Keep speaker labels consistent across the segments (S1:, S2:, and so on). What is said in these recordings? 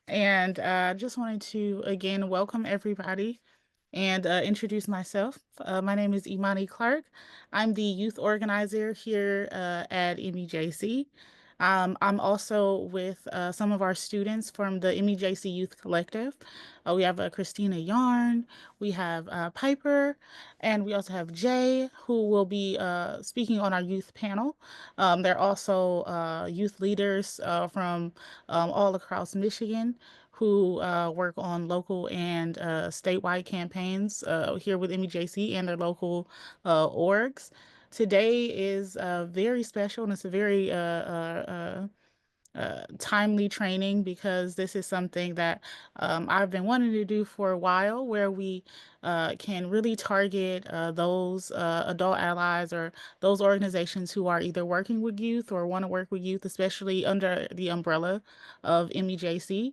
S1: And just wanted to again welcome everybody and introduce myself. My name is Imani Clark. I'm the youth organizer here at MEJC. I'm also with some of our students from the MEJC Youth Collective. We have Christina Yarn, we have Piper, and we also have Jay, who will be speaking on our youth panel. They're also youth leaders from all across Michigan who work on local and statewide campaigns here with MEJC and their local orgs. Today is very special and it's a very timely training because this is something that I've been wanting to do for a while, where we can really target those adult allies or those organizations who are either working with youth or want to work with youth, especially under the umbrella of MEJC.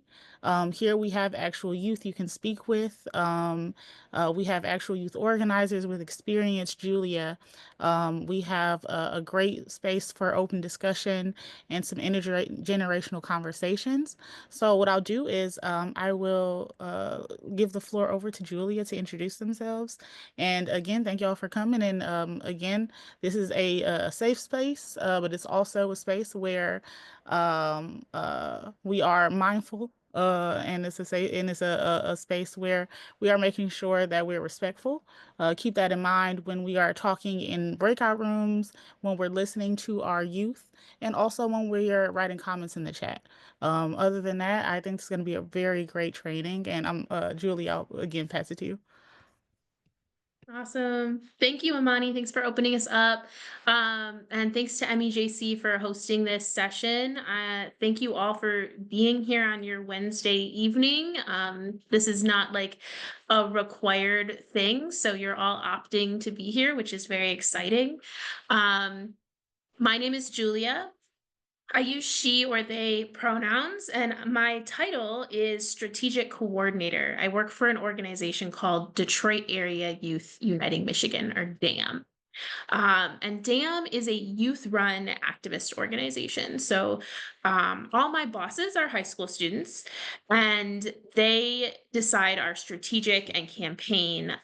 S1: Here we have actual youth you can speak with. We have actual youth organizers with experience, Julia. We have a great space for open discussion and some intergenerational conversations. So what I'll do is I will give the floor over to Julia to introduce themselves. And again, thank y'all for coming. And again, this is a safe space, but it's also a space where we are mindful. And it's a space where we are making sure that we're respectful. Keep that in mind when we are talking in breakout rooms, when we're listening to our youth, and also when we're writing comments in the chat. Other than that, I think it's going to be a very great training. And I'm Julie, I'll again pass it to you.
S2: Awesome. Thank you, Amani. Thanks for opening us up. And thanks to MEJC for hosting this session. Thank you all for being here on your Wednesday evening. This is not like a required thing, so you're all opting to be here, which is very exciting. My name is Julia. I use she or they pronouns, and my title is Strategic Coordinator. I work for an organization called Detroit Area Youth Uniting Michigan, or DAYUM. And DAYUM is a youth-run activist organization. So all my bosses are high school students, and they decide our strategic and campaign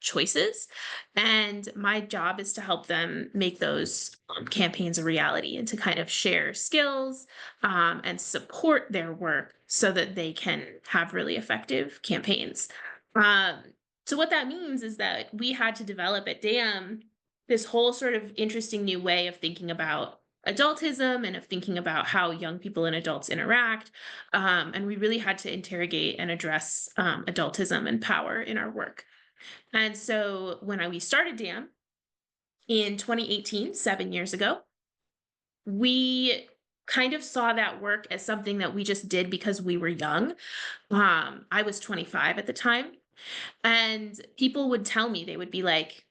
S2: choices. And my job is to help them make those campaigns a reality and to kind of share skills and support their work so that they can have really effective campaigns. So what that means is that we had to develop at DAYUM this whole sort of interesting new way of thinking about adultism and of thinking about how young people and adults interact. And we really had to interrogate and address adultism and power in our work. And so when we started DAM in 2018, 7 years ago, we kind of saw that work as something that we just did because we were young. I was 25 at the time, and people would tell me, they would be like,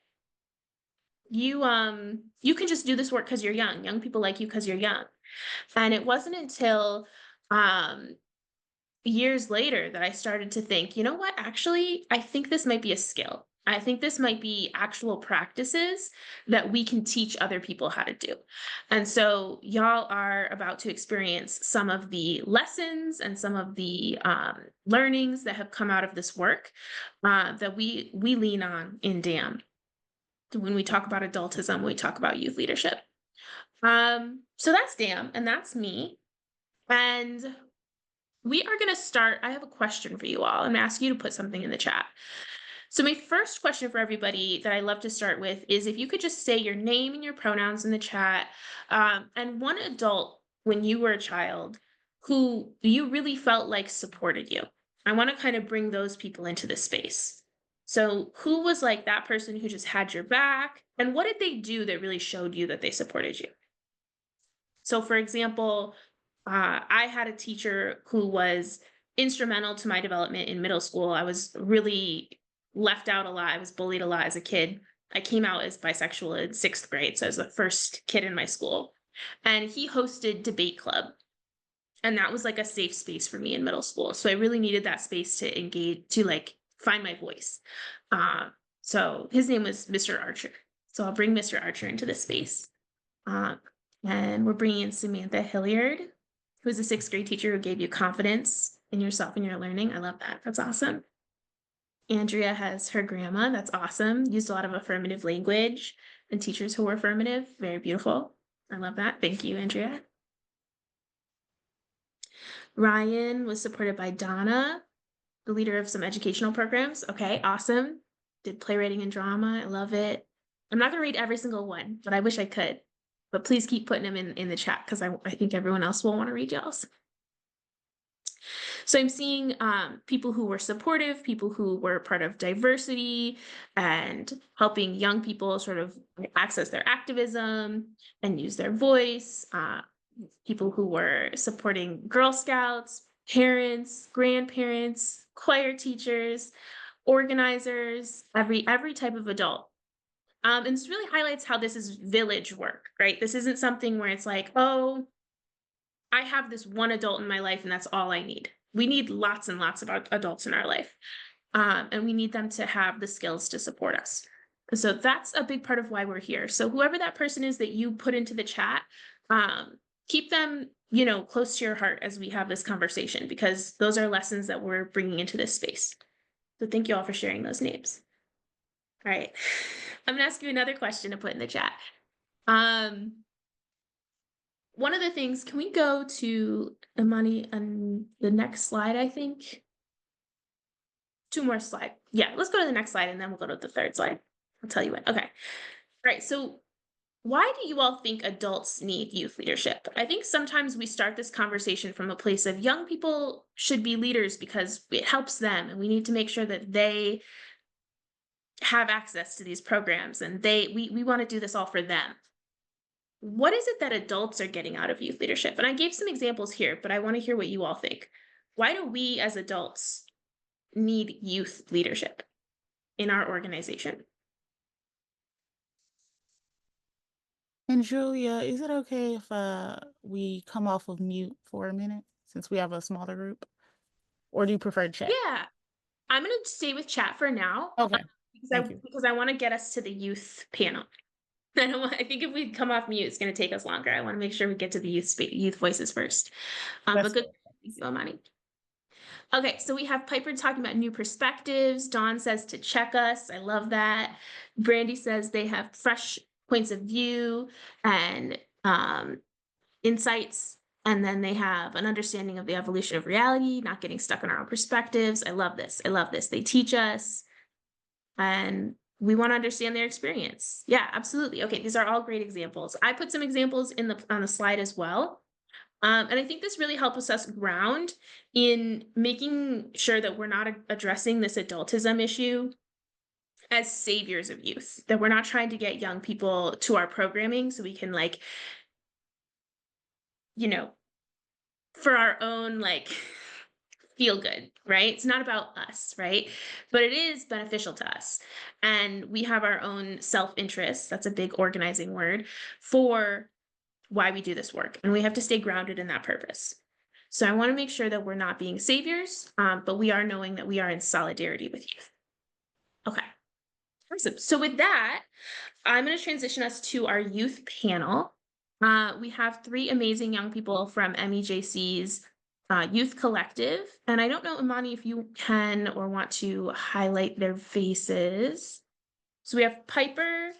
S2: you can just do this work because you're young. Young people like you because you're young. And it wasn't until um years later that I started to think, you know what, actually, I think this might be a skill. I think this might be actual practices that we can teach other people how to do. And so, y'all are about to experience some of the lessons and some of the learnings that have come out of this work that we lean on in DAM. When we talk about adultism, we talk about youth leadership. So that's DAM, and that's me. And we are going to start. I have a question for you all. I'm going to ask you to put something in the chat. So, my first question for everybody that I love to start with is if you could just say your name and your pronouns in the chat, and one adult when you were a child who you really felt like supported you. I want to kind of bring those people into this space. So, who was like that person who just had your back? And what did they do that really showed you that they supported you? So, for example, I had a teacher who was instrumental to my development in middle school. I was really left out a lot. I was bullied a lot as a kid. I came out as bisexual in sixth grade, so I was the first kid in my school. And he hosted debate club. And that was like a safe space for me in middle school. So I really needed that space to engage, to like find my voice. So his name was Mr. Archer. So I'll bring Mr. Archer into this space. And we're bringing in Samantha Hilliard, who's a sixth grade teacher who gave you confidence. in yourself and your learning. I love that. That's awesome. Andrea has her grandma. That's awesome. Used a lot of affirmative language and teachers who were affirmative. Very beautiful. I love that. Thank you, Andrea. Ryan was supported by Donna, the leader of some educational programs. Okay, awesome. Did playwriting and drama. I love it. I'm not going to read every single one, but I wish I could. But please keep putting them in the chat because I think everyone else will want to read y'all's. So I'm seeing people who were supportive, people who were part of diversity and helping young people sort of access their activism and use their voice, people who were supporting Girl Scouts, parents, grandparents, choir teachers, organizers, every type of adult. And this really highlights how this is village work, right? This isn't something where it's like, oh, I have this one adult in my life and that's all I need. We need lots and lots of adults in our life. And we need them to have the skills to support us. So that's a big part of why we're here. So whoever that person is that you put into the chat, keep them, close to your heart as we have this conversation, because those are lessons that we're bringing into this space. So thank you all for sharing those names. All right. I'm gonna ask you another question to put in the chat. One of the things, can we go to Imani on the next slide, I think? Two more slides. Yeah, let's go to the next slide and then we'll go to the third slide. I'll tell you when. Okay. All right. So why do you all think adults need youth leadership? I think sometimes we start this conversation from a place of young people should be leaders because it helps them, and we need to make sure that they have access to these programs, and we want to do this all for them. What is it that adults are getting out of youth leadership? And I gave some examples here, but I want to hear what you all think. Why do we as adults need youth leadership in our organization?
S1: And Julia, is it okay if we come off of mute for a minute since we have a smaller group? Or do you prefer chat?
S2: Yeah, I'm going to stay with chat for now,
S1: Okay,
S2: because
S1: thank you.
S2: I want to get us to the youth panel. I think if we come off mute, it's going to take us longer. I want to make sure we get to the youth voices first. But
S1: That's
S2: good.
S1: fair.
S2: Thank you, Amani. Okay, so we have Piper talking about new perspectives. Dawn says to check us. I love that. Brandy says they have fresh points of view and insights. And then they have an understanding of the evolution of reality, not getting stuck in our own perspectives. I love this. I love this. They teach us and we want to understand their experience. Yeah, absolutely. Okay, these are all great examples. I put some examples on the slide as well. And I think this really helps us ground in making sure that we're not addressing this adultism issue as saviors of youth, that we're not trying to get young people to our programming so we can, like, you know, for our own, like, feel good, right? It's not about us, right? But it is beneficial to us. And we have our own self-interest. That's a big organizing word for why we do this work. And we have to stay grounded in that purpose. So I want to make sure that we're not being saviors, but we are knowing that we are in solidarity with youth. Okay. Awesome. So with that, I'm going to transition us to our youth panel. We have three amazing young people from MEJC's youth collective. And I don't know, Imani, if you can or want to highlight their faces. So we have Piper,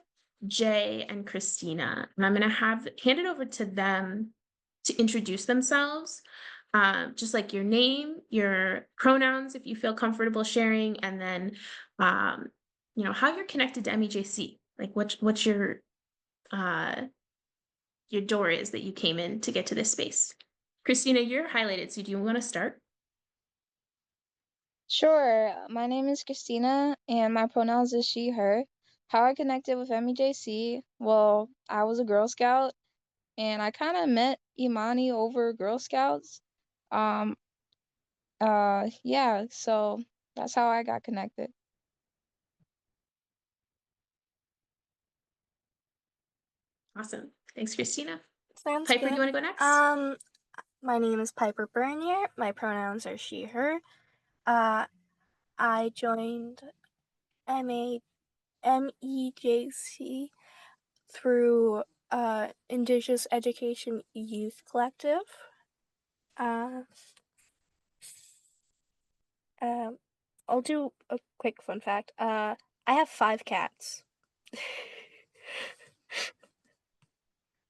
S2: Jay, and Christina. And I'm going to hand it over to them to introduce themselves. Just like your name, your pronouns, if you feel comfortable sharing, and then how you're connected to MEJC. Like what's your door is that you came in to get to this space. Christina, you're highlighted, so do you want to start?
S3: Sure. My name is Christina, and my pronouns is she, her. How I connected with MEJC? Well, I was a Girl Scout, and I kind of met Imani over Girl Scouts. Um, yeah, so that's how I got connected.
S2: Awesome. Thanks, Christina.
S4: Sounds
S2: Piper, do you
S4: good.
S2: want to go next?
S4: My name is Piper Bernier. My pronouns are she, her. I joined MEJC through Indigenous Education Youth Collective. Uh, I'll do a quick fun fact. I have 5 cats.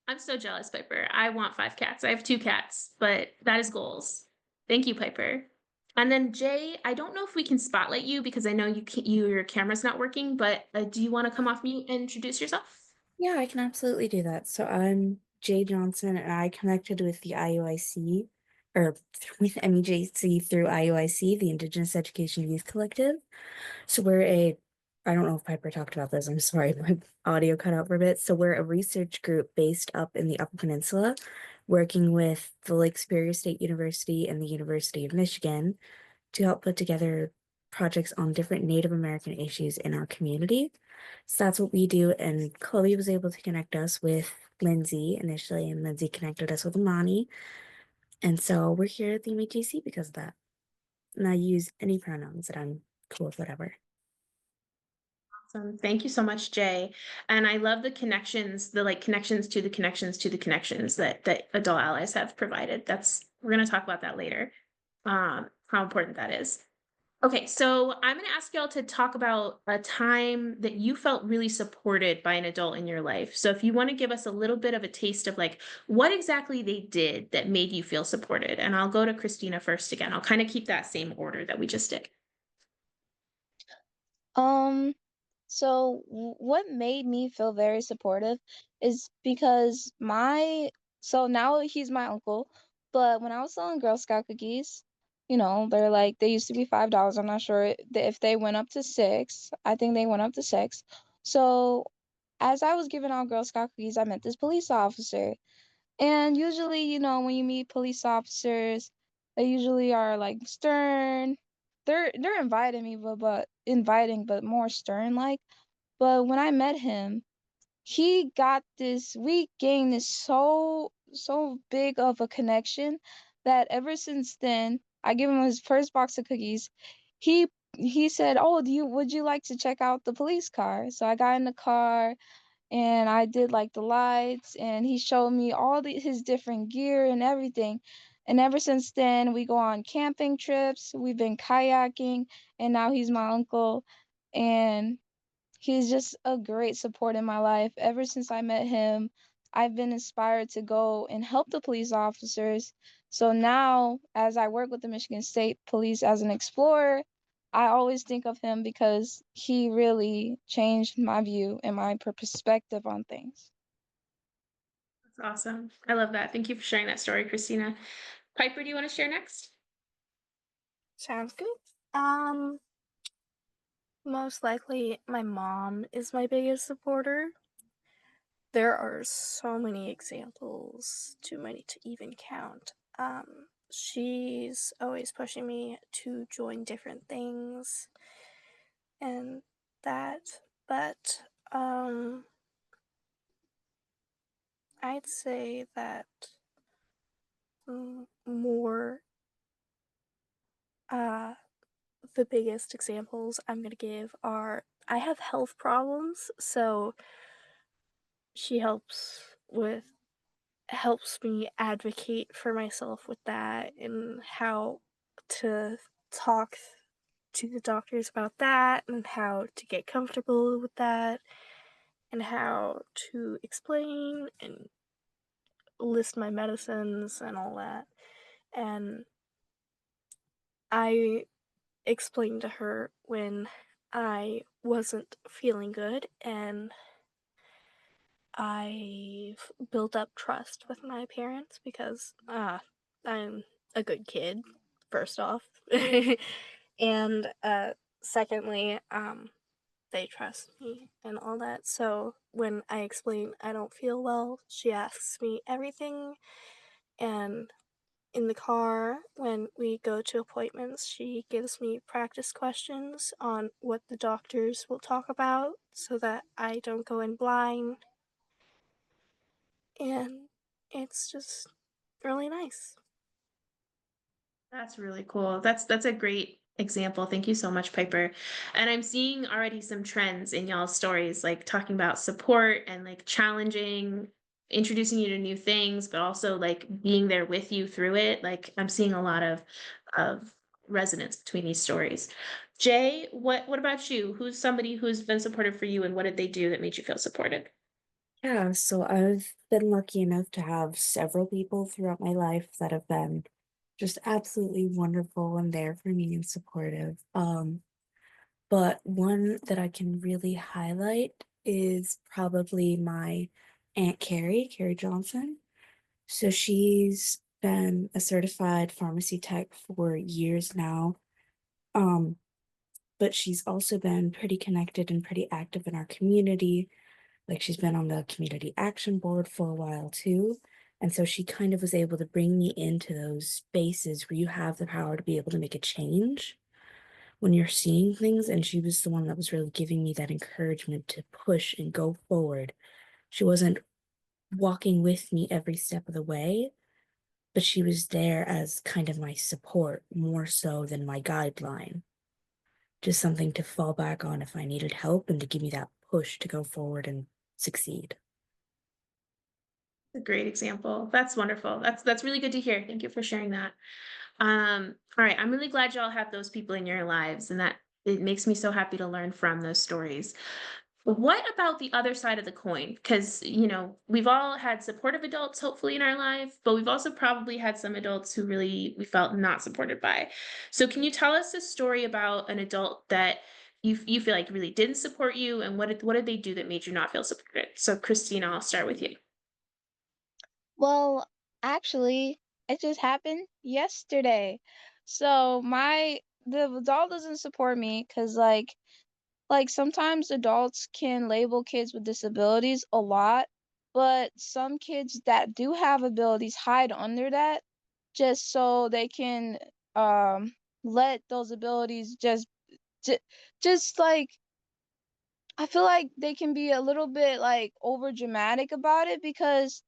S2: I'm so jealous, Piper. I want 5 cats. I have 2 cats, but that is goals. Thank you, Piper. And then Jay, I don't know if we can spotlight you because I know your camera's not working, but do you want to come off mute and introduce yourself?
S5: Yeah, I can absolutely do that. So I'm Jay Johnson, and I connected with the IUIC, or with MEJC through IUIC, the Indigenous Education Youth Collective. So I don't know if Piper talked about this, I'm sorry, my audio cut out for a bit. So we're a research group based up in the Upper Peninsula, working with the Lake Superior State University and the University of Michigan to help put together projects on different Native American issues in our community. So that's what we do. And Chloe was able to connect us with Lindsay initially, and Lindsay connected us with Amani. And so we're here at the MEJC because of that. And I use any pronouns that I'm cool with, whatever.
S2: Awesome. Thank you so much, Jay. And I love the connections, the like connections to the connections to the connections that adult allies have provided. We're going to talk about that later. How important that is. Okay, so I'm going to ask y'all to talk about a time that you felt really supported by an adult in your life. So if you want to give us a little bit of a taste of like what exactly they did that made you feel supported. And I'll go to Christina first again. I'll kind of keep that same order that we just did.
S3: Um, so what made me feel very supportive is because so now he's my uncle, but when I was selling Girl Scout cookies, they're like they used to be $5. I'm not sure if they went up to 6. I think they went up to 6. So as I was giving out Girl Scout cookies, I met this police officer. And usually, when you meet police officers, they usually are like stern. They're inviting me, but more stern like. But when I met him, we gained this so big of a connection that ever since then, I give him his first box of cookies. He said, "Oh, would you like to check out the police car?" So I got in the car and I did like the lights, and he showed me his different gear and everything. And ever since then, we go on camping trips, we've been kayaking, and now he's my uncle. And he's just a great support in my life. Ever since I met him, I've been inspired to go and help the police officers. So now, as I work with the Michigan State Police as an explorer, I always think of him because he really changed my view and my perspective on things.
S2: That's awesome. I love that. Thank you for sharing that story, Christina. Piper, do you want to share next?
S4: Sounds good. Most likely my mom is my biggest supporter. There are so many examples, too many to even count. She's always pushing me to join different things and that, but I'd say that more the biggest examples I'm gonna give are I have health problems, so she helps me advocate for myself with that and how to talk to the doctors about that and how to get comfortable with that and how to explain and list my medicines and all that. And I explained to her when I wasn't feeling good, and I've built up trust with my parents because I'm a good kid, first off. And secondly, they trust me and all that. So when I explain I don't feel well, she asks me everything. And in the car, when we go to appointments, she gives me practice questions on what the doctors will talk about so that I don't go in blind. And it's just really nice.
S2: That's really cool. That's a great example. Thank you so much, Piper. And I'm seeing already some trends in y'all's stories, like talking about support and like challenging, introducing you to new things, but also like being there with you through it. Like I'm seeing a lot of resonance between these stories. Jay, what about you? Who's somebody who's been supportive for you, and what did they do that made you feel supported?
S5: Yeah, so I've been lucky enough to have several people throughout my life that have been just absolutely wonderful and there for me and supportive. But one that I can really highlight is probably my Aunt Carrie Johnson. So she's been a certified pharmacy tech for years now. Um, but she's also been pretty connected and pretty active in our community. Like she's been on the community action board for a while too. And so she kind of was able to bring me into those spaces where you have the power to be able to make a change when you're seeing things. And she was the one that was really giving me that encouragement to push and go forward. She wasn't walking with me every step of the way, but she was there as kind of my support more so than my guideline. Just something to fall back on if I needed help and to give me that push to go forward and succeed.
S2: A great example. That's wonderful. That's really good to hear. Thank you for sharing that. All right, I'm really glad y'all have those people in your lives, and that it makes me so happy to learn from those stories. What about the other side of the coin? Because, we've all had supportive adults, hopefully, in our life, but we've also probably had some adults who really we felt not supported by. So, can you tell us a story about an adult that you feel like really didn't support you, and what did they do that made you not feel supported? So, Christina, I'll start with you.
S3: Well, actually, it just happened yesterday. So the adult doesn't support me because sometimes adults can label kids with disabilities a lot, but some kids that do have abilities hide under that just so they can let those abilities ju- just like I feel like they can be a little bit like over dramatic about it because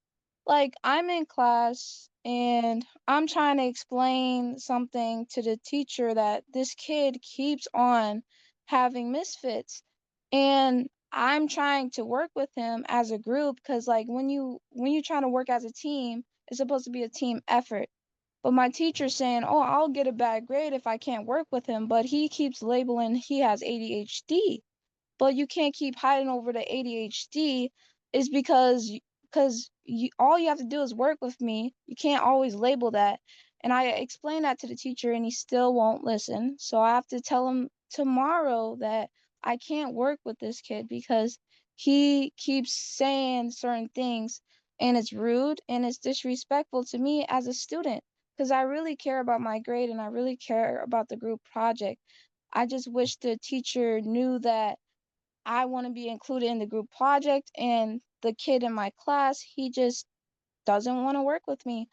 S3: I'm in class and I'm trying to explain something to the teacher that this kid keeps on having misfits, and I'm trying to work with him as a group because when you trying to work as a team, it's supposed to be a team effort. But my teacher's saying, "Oh, I'll get a bad grade if I can't work with him," but he keeps labeling he has ADHD. But you can't keep hiding over the ADHD is because all you have to do is work with me. You can't always label that. And I explained that to the teacher and he still won't listen. So I have to tell him tomorrow that I can't work with this kid because he keeps saying certain things and it's rude and it's disrespectful to me as a student because I really care about my grade and I really care about the group project. I just wish the teacher knew that I want to be included in the group project, and the kid in my class, he just doesn't want to work with me.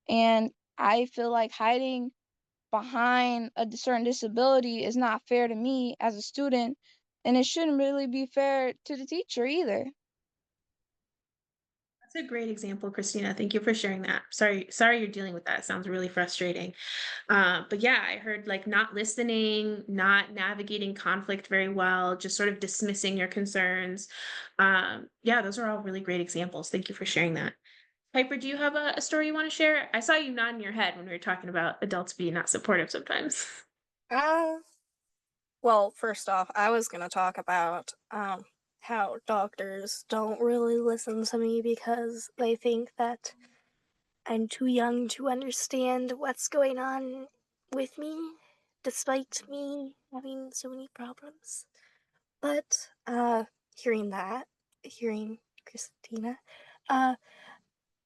S3: And I feel like hiding behind a certain disability is not fair to me as a student, and it shouldn't really be fair to the teacher either.
S2: That's a great example, Christina. Thank you for sharing that. Sorry you're dealing with that. It sounds really frustrating. But yeah, I heard like not listening, not navigating conflict very well, just sort of dismissing your concerns. Yeah, those are all really great examples. Thank you for sharing that. Piper, do you have a story you want to share? I saw you nodding your head when we were talking about adults being not supportive sometimes.
S4: Uh, well, first off, I was gonna talk about how doctors don't really listen to me because they think that I'm too young to understand what's going on with me, despite me having so many problems. But hearing that, hearing Christina, uh,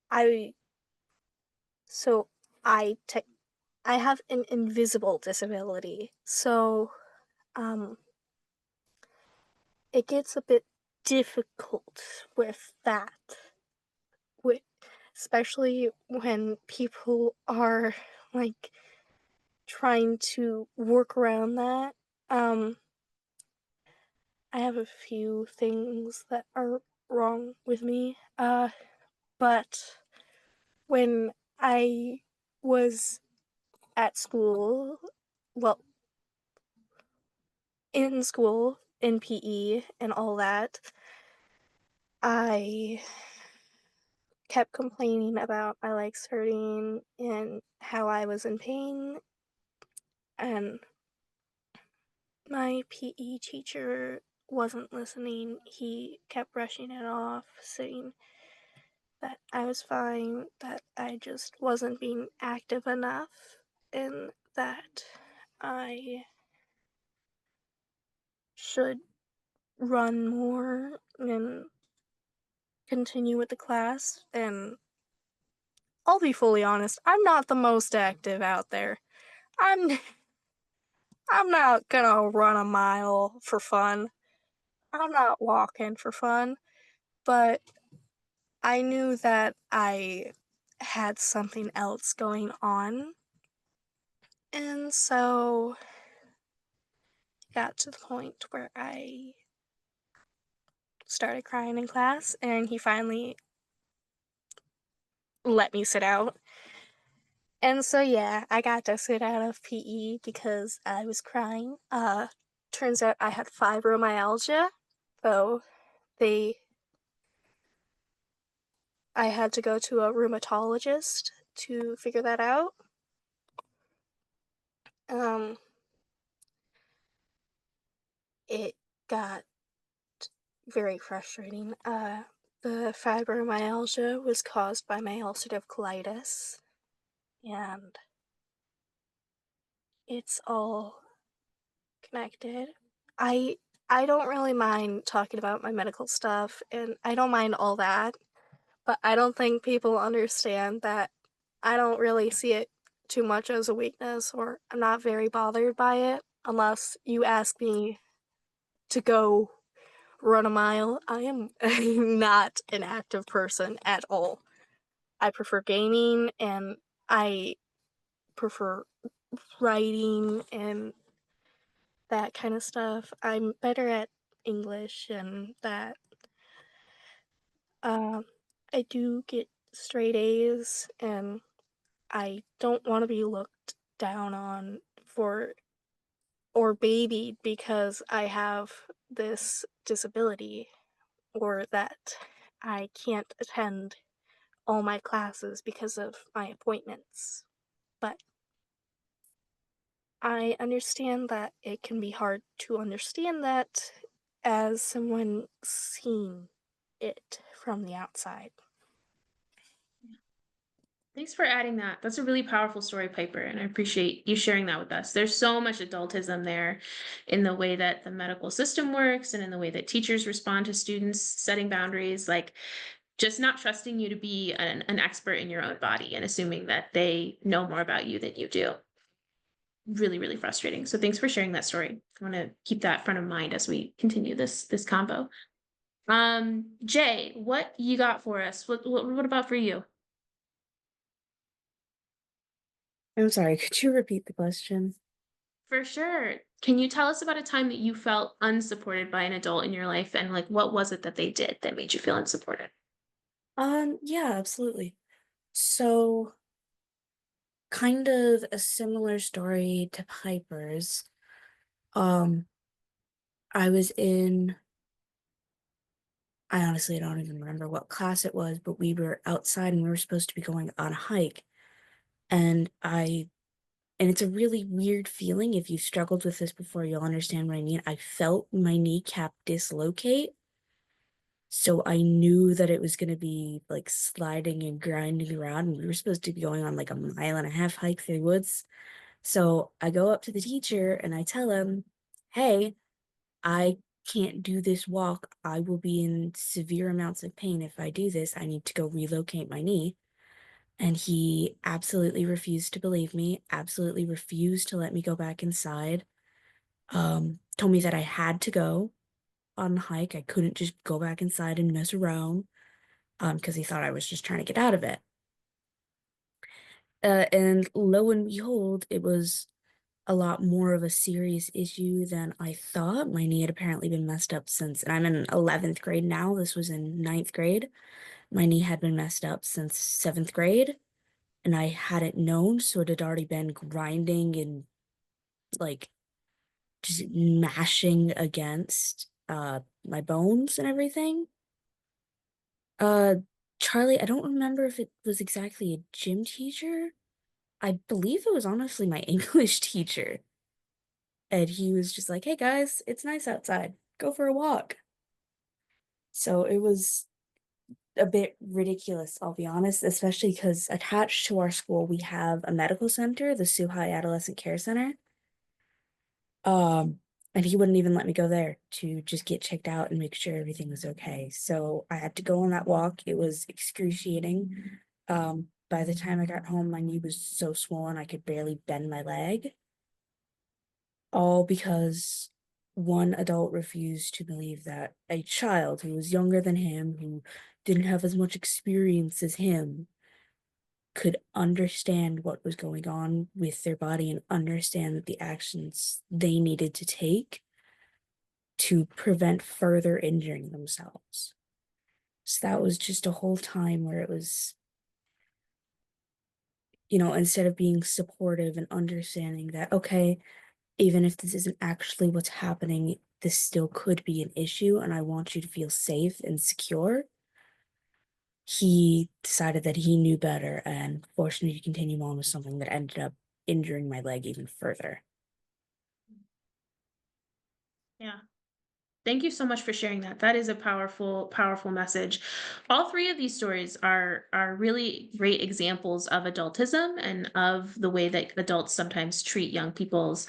S4: I so I te- I have an invisible disability, so um, it gets a bit difficult with that, with, especially when people are like trying to work around that. Um, I have a few things that are wrong with me, but when I was at school, well, in school, in PE, and all that, I kept complaining about my legs hurting and how I was in pain and my PE teacher wasn't listening. He kept brushing it off, saying that I was fine, that I just wasn't being active enough, and that I should run more and continue with the class. And I'll be fully honest, I'm not the most active out there. I'm not gonna run a mile for fun. I'm not walking for fun, but I knew that I had something else going on. And so it got to the point where I started crying in class, and he finally let me sit out. And so yeah, I got to sit out of PE because I was crying. Turns out I had fibromyalgia, so I had to go to a rheumatologist to figure that out. It got very frustrating. The fibromyalgia was caused by my ulcerative colitis, and it's all connected. I don't really mind talking about my medical stuff, and I don't mind all that, but I don't think people understand that I don't really see it too much as a weakness, or I'm not very bothered by it unless you ask me to go run a mile. I am not an active person at all. I prefer gaming, and I prefer writing and that kind of stuff. I'm better at English and that. I do get straight A's, and I don't want to be looked down on for or babied because I have this disability, or that I can't attend all my classes because of my appointments. But I understand that it can be hard to understand that as someone seeing it from the outside.
S2: Thanks for adding that. That's a really powerful story, Piper, and I appreciate you sharing that with us. There's so much adultism there in the way that the medical system works and in the way that teachers respond to students setting boundaries, like just not trusting you to be an expert in your own body and assuming that they know more about you than you do. Really, really frustrating. So thanks for sharing that story. I want to keep that front of mind as we continue this combo. Jay, what you got for us? What about for you?
S5: I'm sorry, could you repeat the question?
S2: For sure. Can you tell us about a time that you felt unsupported by an adult in your life, and like what was it that they did that made you feel unsupported?
S5: Yeah, absolutely. So, kind of a similar story to Piper's. Um, I was in, I honestly don't even remember what class it was, but we were outside and we were supposed to be going on a hike. And and it's a really weird feeling. If you've struggled with this before, you'll understand what I mean. I felt my kneecap dislocate. So I knew that it was going to be like sliding and grinding around. And we were supposed to be going on like a 1.5 mile hike through the woods. So I go up to the teacher and I tell him, hey, I can't do this walk. I will be in severe amounts of pain if I do this. I need to go relocate my knee. And he absolutely refused to believe me, absolutely refused to let me go back inside. Told me that I had to go on the hike. I couldn't just go back inside and mess around, because he thought I was just trying to get out of it. And lo and behold, it was a lot more of a serious issue than I thought. My knee had apparently been messed up since, and I'm in 11th grade now. This was in 9th grade. My knee had been messed up since 7th grade, and I hadn't known, so it had already been grinding and like just mashing against my bones and everything. Uh, Charlie, I don't remember if it was exactly a gym teacher. I believe it was honestly my English teacher. and he was just like, "Hey guys, it's nice outside. Go for a walk." So it was a bit ridiculous, I'll be honest, especially because attached to our school, we have a medical center, the Suhai Adolescent Care Center. And he wouldn't even let me go there to just get checked out and make sure everything was okay. So I had to go on that walk. It was excruciating. By the time I got home, my knee was so swollen I could barely bend my leg. All because one adult refused to believe that a child who was younger than him, who didn't have as much experience as him, could understand what was going on with their body and understand that the actions they needed to take to prevent further injuring themselves. So that was just a whole time where it was, instead of being supportive and understanding that, okay, even if this isn't actually what's happening, this still could be an issue and I want you to feel safe and secure. He decided that he knew better and forced me to continue on with something that ended up injuring my leg even further.
S2: Yeah. Thank you so much for sharing that. That is a powerful, powerful message. All three of these stories are really great examples of adultism and of the way that adults sometimes treat young people's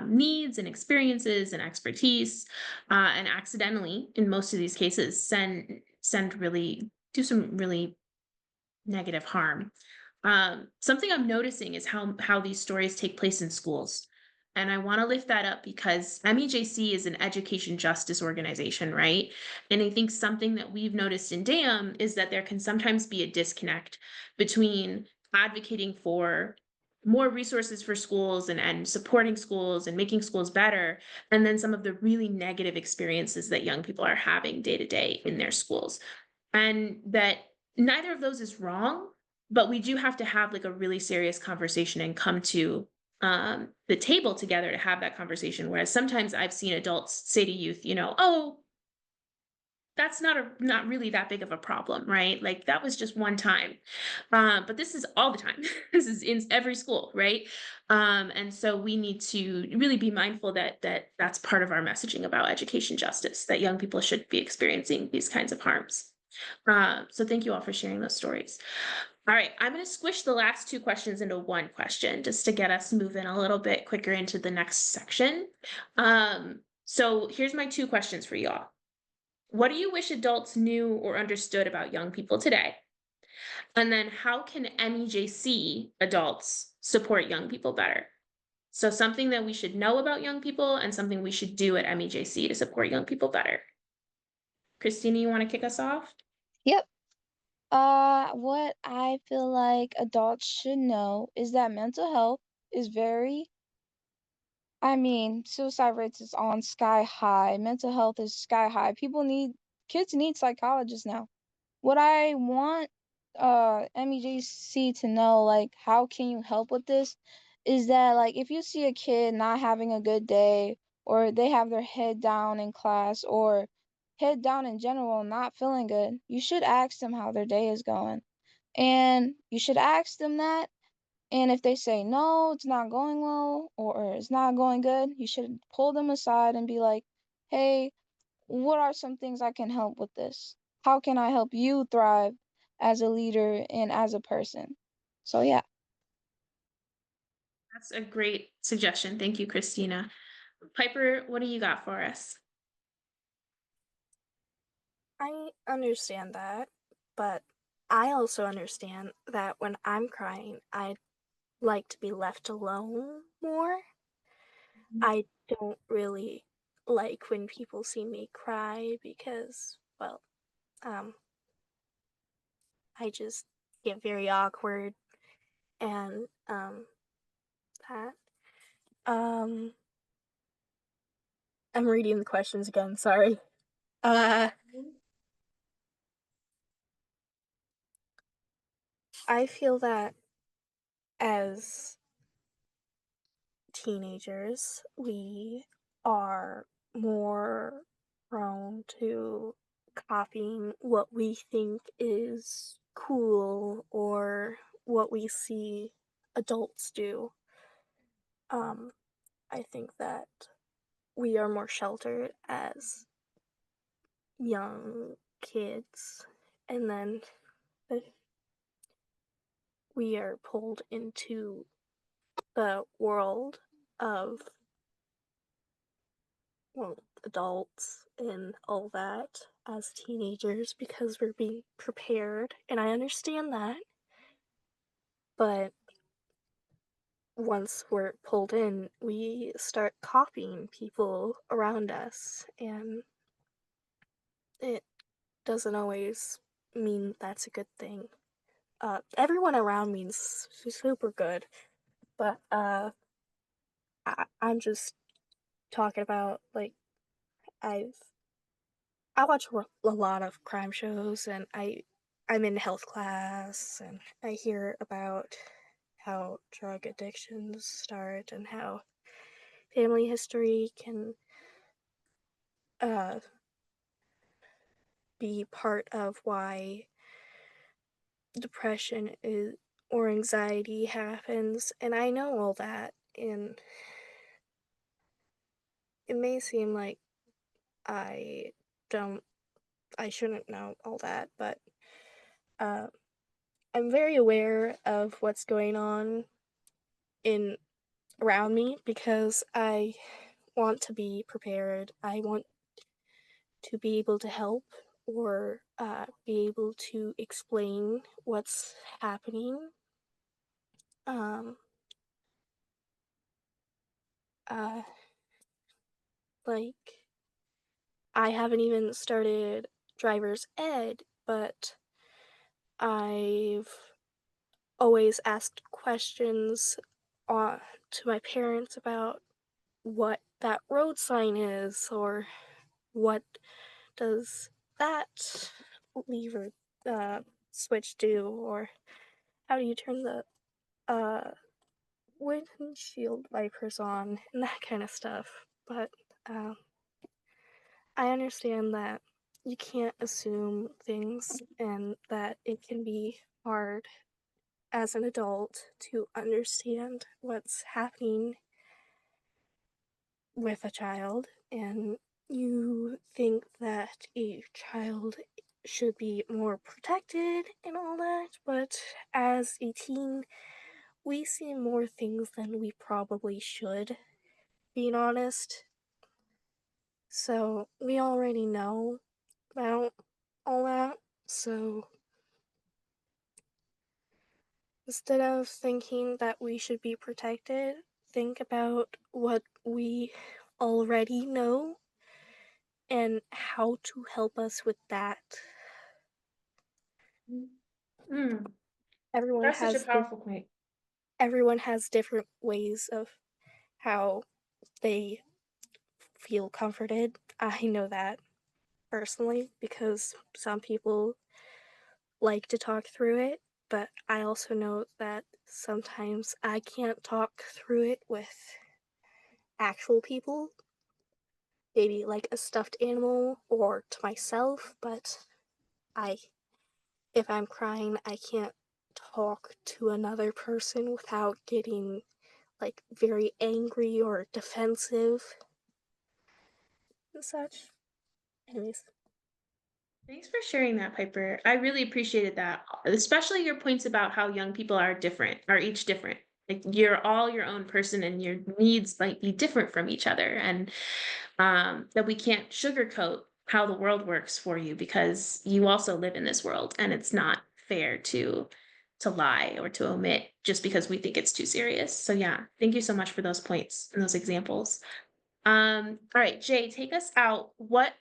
S2: needs and experiences and expertise, and accidentally, in most of these cases, send really do some really negative harm. Something I'm noticing is how these stories take place in schools. And I want to lift that up because MEJC is an education justice organization, right? And I think something that we've noticed in DAYUM is that there can sometimes be a disconnect between advocating for more resources for schools and supporting schools and making schools better, and then some of the really negative experiences that young people are having day to day in their schools. And that neither of those is wrong, but we do have to have like a really serious conversation and come to the table together to have that conversation. Whereas sometimes I've seen adults say to youth, oh, that's not really that big of a problem, right? Like that was just one time. But this is all the time. This is in every school, right? And so we need to really be mindful that that's part of our messaging about education justice, that young people should be experiencing these kinds of harms. So thank you all for sharing those stories. All right, I'm going to squish the last two questions into one question just to get us moving a little bit quicker into the next section. So here's my two questions for y'all. What do you wish adults knew or understood about young people today? And then how can MEJC adults support young people better? So something that we should know about young people and something we should do at MEJC to support young people better. Christina, you want to kick us off?
S3: Yep. What I feel like adults should know is that mental health is suicide rates is on sky high. Mental health is sky high. Kids need psychologists now. What I want MEGC to know, like, how can you help with this, is that, like, if you see a kid not having a good day, or they have their head down in class, or head down in general, not feeling good, you should ask them how their day is going. And you should ask them that, and if they say no, it's not going well, or it's not going good, you should pull them aside and be like, hey, what are some things I can help with this? How can I help you thrive as a leader and as a person? So yeah.
S2: That's a great suggestion. Thank you, Christina. Piper, what do you got for us?
S4: I understand that, but I also understand that when I'm crying, I like to be left alone more. I don't really like when people see me cry because, well, I just get very awkward and that. Um I'm reading the questions again, sorry. I feel that as teenagers, we are more prone to copying what we think is cool or what we see adults do. I think that we are more sheltered as young kids, and then we are pulled into the world of, well, adults and all that as teenagers because we're being prepared, and I understand that. But once we're pulled in, we start copying people around us, and it doesn't always mean that's a good thing. Everyone around me is super good, but I'm just talking about like I've I watch a lot of crime shows, and I'm in health class, and I hear about how drug addictions start and how family history can uh, be part of why depression is or anxiety happens, and I know all that, and it may seem like I don't I shouldn't know all that, but uh, I'm very aware of what's going on in around me because I want to be prepared. I want to be able to help or be able to explain what's happening. Um, uh, like, I haven't even started driver's ed, but I've always asked questions to my parents about what that road sign is or what does that lever uh, switch do, or how do you turn the uh, windshield wipers on, and that kind of stuff. But um, I understand that you can't assume things and that it can be hard as an adult to understand what's happening with a child, and you think that a child should be more protected and all that, but as a teen, we see more things than we probably should, being honest. So we already know about all that. So instead of thinking that we should be protected, think about what we already know and how to help us with that.
S2: Mm,
S4: Everyone
S2: that's such a
S4: has
S2: powerful point.
S4: everyone has different ways of how they feel comforted. I know that personally because some people like to talk through it, but I also know that sometimes I can't talk through it with actual people, maybe like a stuffed animal or to myself, but I if I'm crying, I can't talk to another person without getting like very angry or defensive and such. Anyways,
S2: Thanks for sharing that, Piper. I really appreciated that, especially your points about how young people are different, are each different. Like you're all your own person and your needs might be different from each other. And that we can't sugarcoat how the world works for you because you also live in this world and it's not fair to lie or to omit just because we think it's too serious. So yeah, thank you so much for those points and those examples. All right, Jay, take us out. What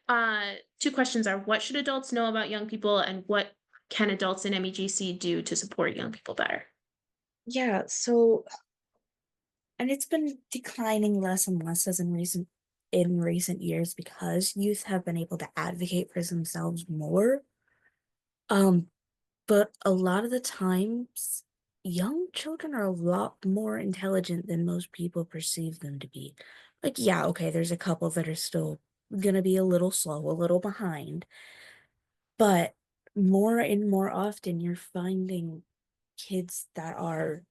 S2: two questions are what should adults know about young people and what can adults in MEGC do to support young people better?
S5: Yeah, so and it's been declining less and less as in recent years because youth have been able to advocate for themselves more. Um, but a lot of the times, young children are a lot more intelligent than most people perceive them to be. Like, yeah, okay, there's a couple that are still gonna be a little slow, a little behind, but more and more often you're finding kids that are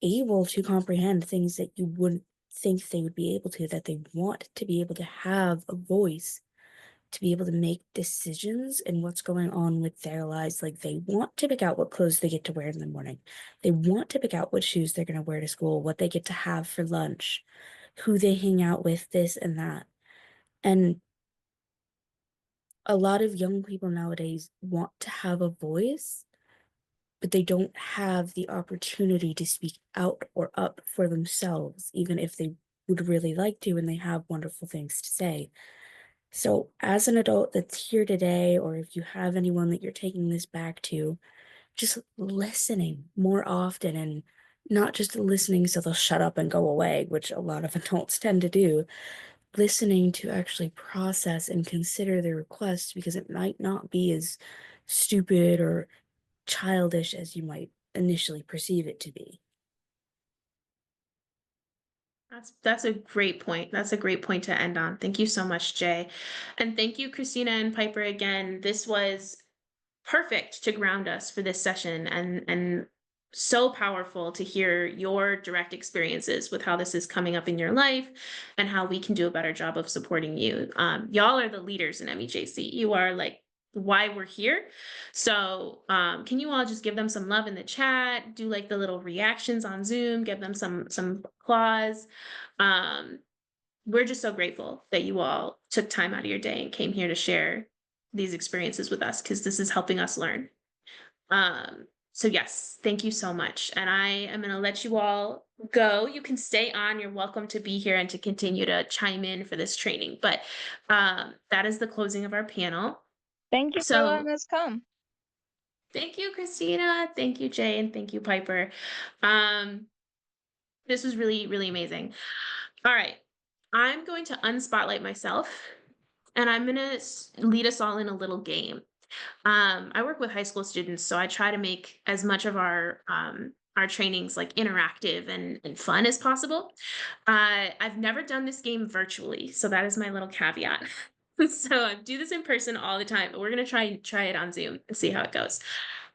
S5: able to comprehend things that you wouldn't think they would be able to, that they want to be able to have a voice, to be able to make decisions and what's going on with their lives. Like, they want to pick out what clothes they get to wear in the morning. They want to pick out what shoes they're going to wear to school, what they get to have for lunch, who they hang out with, this and that. And a lot of young people nowadays want to have a voice, but they don't have the opportunity to speak out or up for themselves, even if they would really like to and they have wonderful things to say. So, as an adult that's here today, or if you have anyone that you're taking this back to, just listening more often, and not just listening so they'll shut up and go away, which a lot of adults tend to do, listening to actually process and consider their request, because it might not be as stupid or childish as you might initially perceive it to be.
S2: That's a great point. That's a great point to end on. Thank you so much, Jay. And thank you, Christina and Piper, again. This was perfect to ground us for this session, and so powerful to hear your direct experiences with how this is coming up in your life and how we can do a better job of supporting you. Y'all are the leaders in MEJC. You are like why we're here. So can you all just give them some love in the chat, do like the little reactions on Zoom, give them some applause. um, we're just so grateful that you all took time out of your day and came here to share these experiences with us, because this is helping us learn. So yes, thank you so much. And I am going to let you all go. You can stay on. You're welcome to be here and to continue to chime in for this training. But that is the closing of our panel.
S3: Thank you for
S2: So
S3: letting us come.
S2: thank you, Christina. Thank you, Jay. And thank you, Piper. This was really, really amazing. All right. I'm going to unspotlight myself, and I'm going to lead us all in a little game. I work with high school students, so I try to make as much of our trainings like interactive and fun as possible. I've never done this game virtually, so that is my little caveat. So I do this in person all the time, but we're gonna try it on Zoom and see how it goes.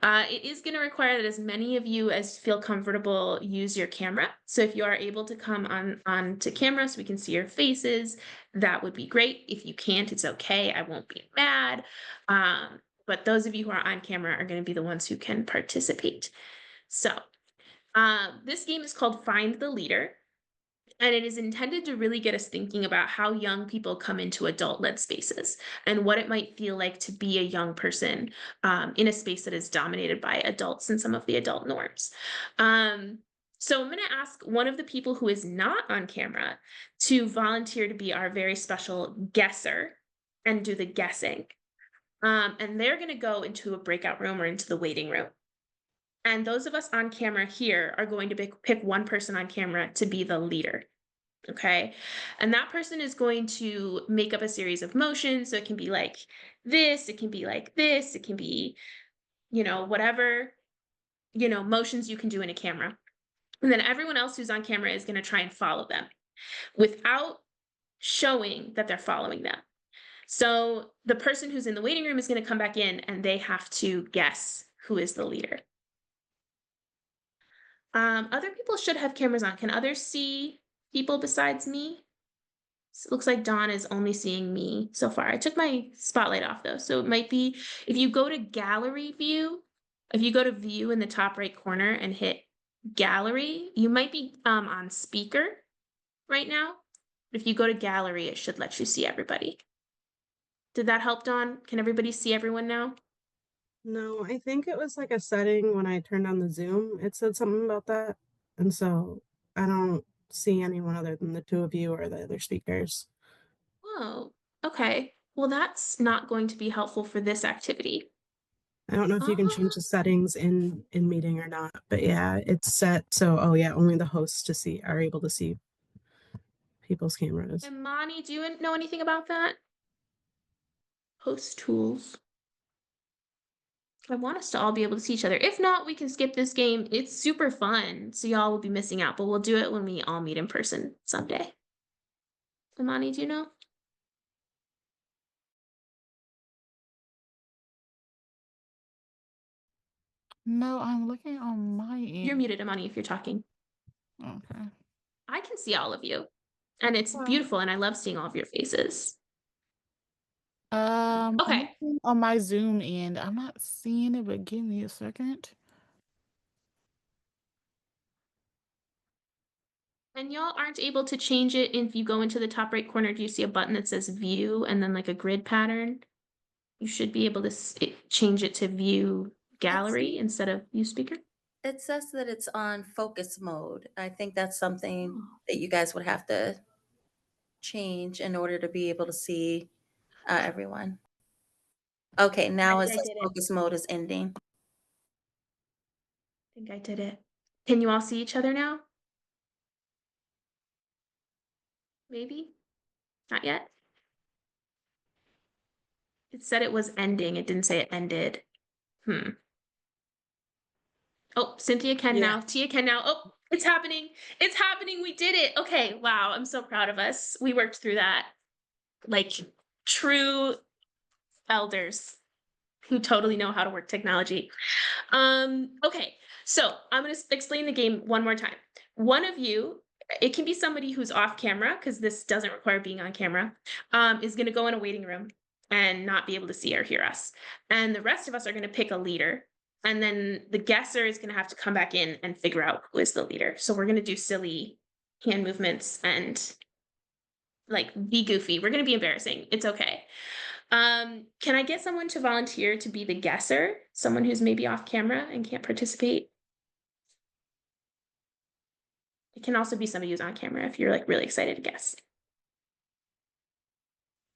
S2: It is going to require that as many of you as feel comfortable use your camera. So if you are able to come on to camera so we can see your faces, that would be great. If you can't, it's okay. I won't be mad. But those of you who are on camera are going to be the ones who can participate. So this game is called Find the Leader. And it is intended to really get us thinking about how young people come into adult-led spaces and what it might feel like to be a young person in a space that is dominated by adults and some of the adult norms. So I'm going to ask one of the people who is not on camera to volunteer to be our very special guesser and do the guessing. And they're going to go into a breakout room or into the waiting room. And those of us on camera here are going to pick one person on camera to be the leader. Okay. And that person is going to make up a series of motions. So it can be like this, it can be like this, it can be, whatever, motions you can do in a camera. And then everyone else who's on camera is going to try and follow them without showing that they're following them. So the person who's in the waiting room is going to come back in and they have to guess who is the leader. Other people should have cameras on. Can others see people besides me? So it looks like Dawn is only seeing me so far. I took my spotlight off though. So it might be, if you go to gallery view, if you go to view in the top right corner and hit gallery, you might be on speaker right now. If you go to gallery, it should let you see everybody. Did that help, Dawn? Can everybody see everyone now?
S6: No, I think it was like a setting when I turned on the Zoom. It said something about that. And so I don't see anyone other than the two of you or the other speakers.
S2: Oh, okay. Well, that's not going to be helpful for this activity.
S6: I don't know if you can change the settings in meeting or not, but yeah, it's set so only the hosts are able to see people's cameras.
S2: And Mani, do you know anything about that? Host tools. I want us to all be able to see each other. If not, we can skip this game. It's super fun, so y'all will be missing out, but we'll do it when we all meet in person someday. Imani, do you know?
S1: No, I'm looking on my end.
S2: You're muted, Imani, if you're talking.
S1: Okay.
S2: I can see all of you, and it's beautiful, and I love seeing all of your faces.
S1: I'm
S2: Okay.
S1: looking on my Zoom end. I'm not seeing it, but give me a second.
S2: And y'all aren't able to change it if you go into the top right corner. Do you see a button that says view and then like a grid pattern? You should be able to change it to view gallery instead of view speaker.
S7: It says that it's on focus mode. I think that's something
S2: Oh.
S7: that you guys would have to change in order to be able to see everyone. Okay, now
S2: I
S7: it says
S2: did it.
S7: focus mode is ending.
S2: I think I did it. Can you all see each other now? Maybe? Not yet? It said it was ending. It didn't say it ended. Oh, Cynthia can now. Tia can now. Oh, it's happening. It's happening. We did it. Okay. Wow. I'm so proud of us. We worked through that like true elders who totally know how to work technology. Okay. So I'm going to explain the game one more time. One of you, it can be somebody who's off camera because this doesn't require being on camera, is going to go in a waiting room and not be able to see or hear us. And the rest of us are going to pick a leader. And then the guesser is going to have to come back in and figure out who is the leader. So we're going to do silly hand movements and like be goofy. We're going to be embarrassing. It's okay. Can I get someone to volunteer to be the guesser? Someone who's maybe off camera and can't participate? It can also be somebody who's on camera if you're like really excited to guess.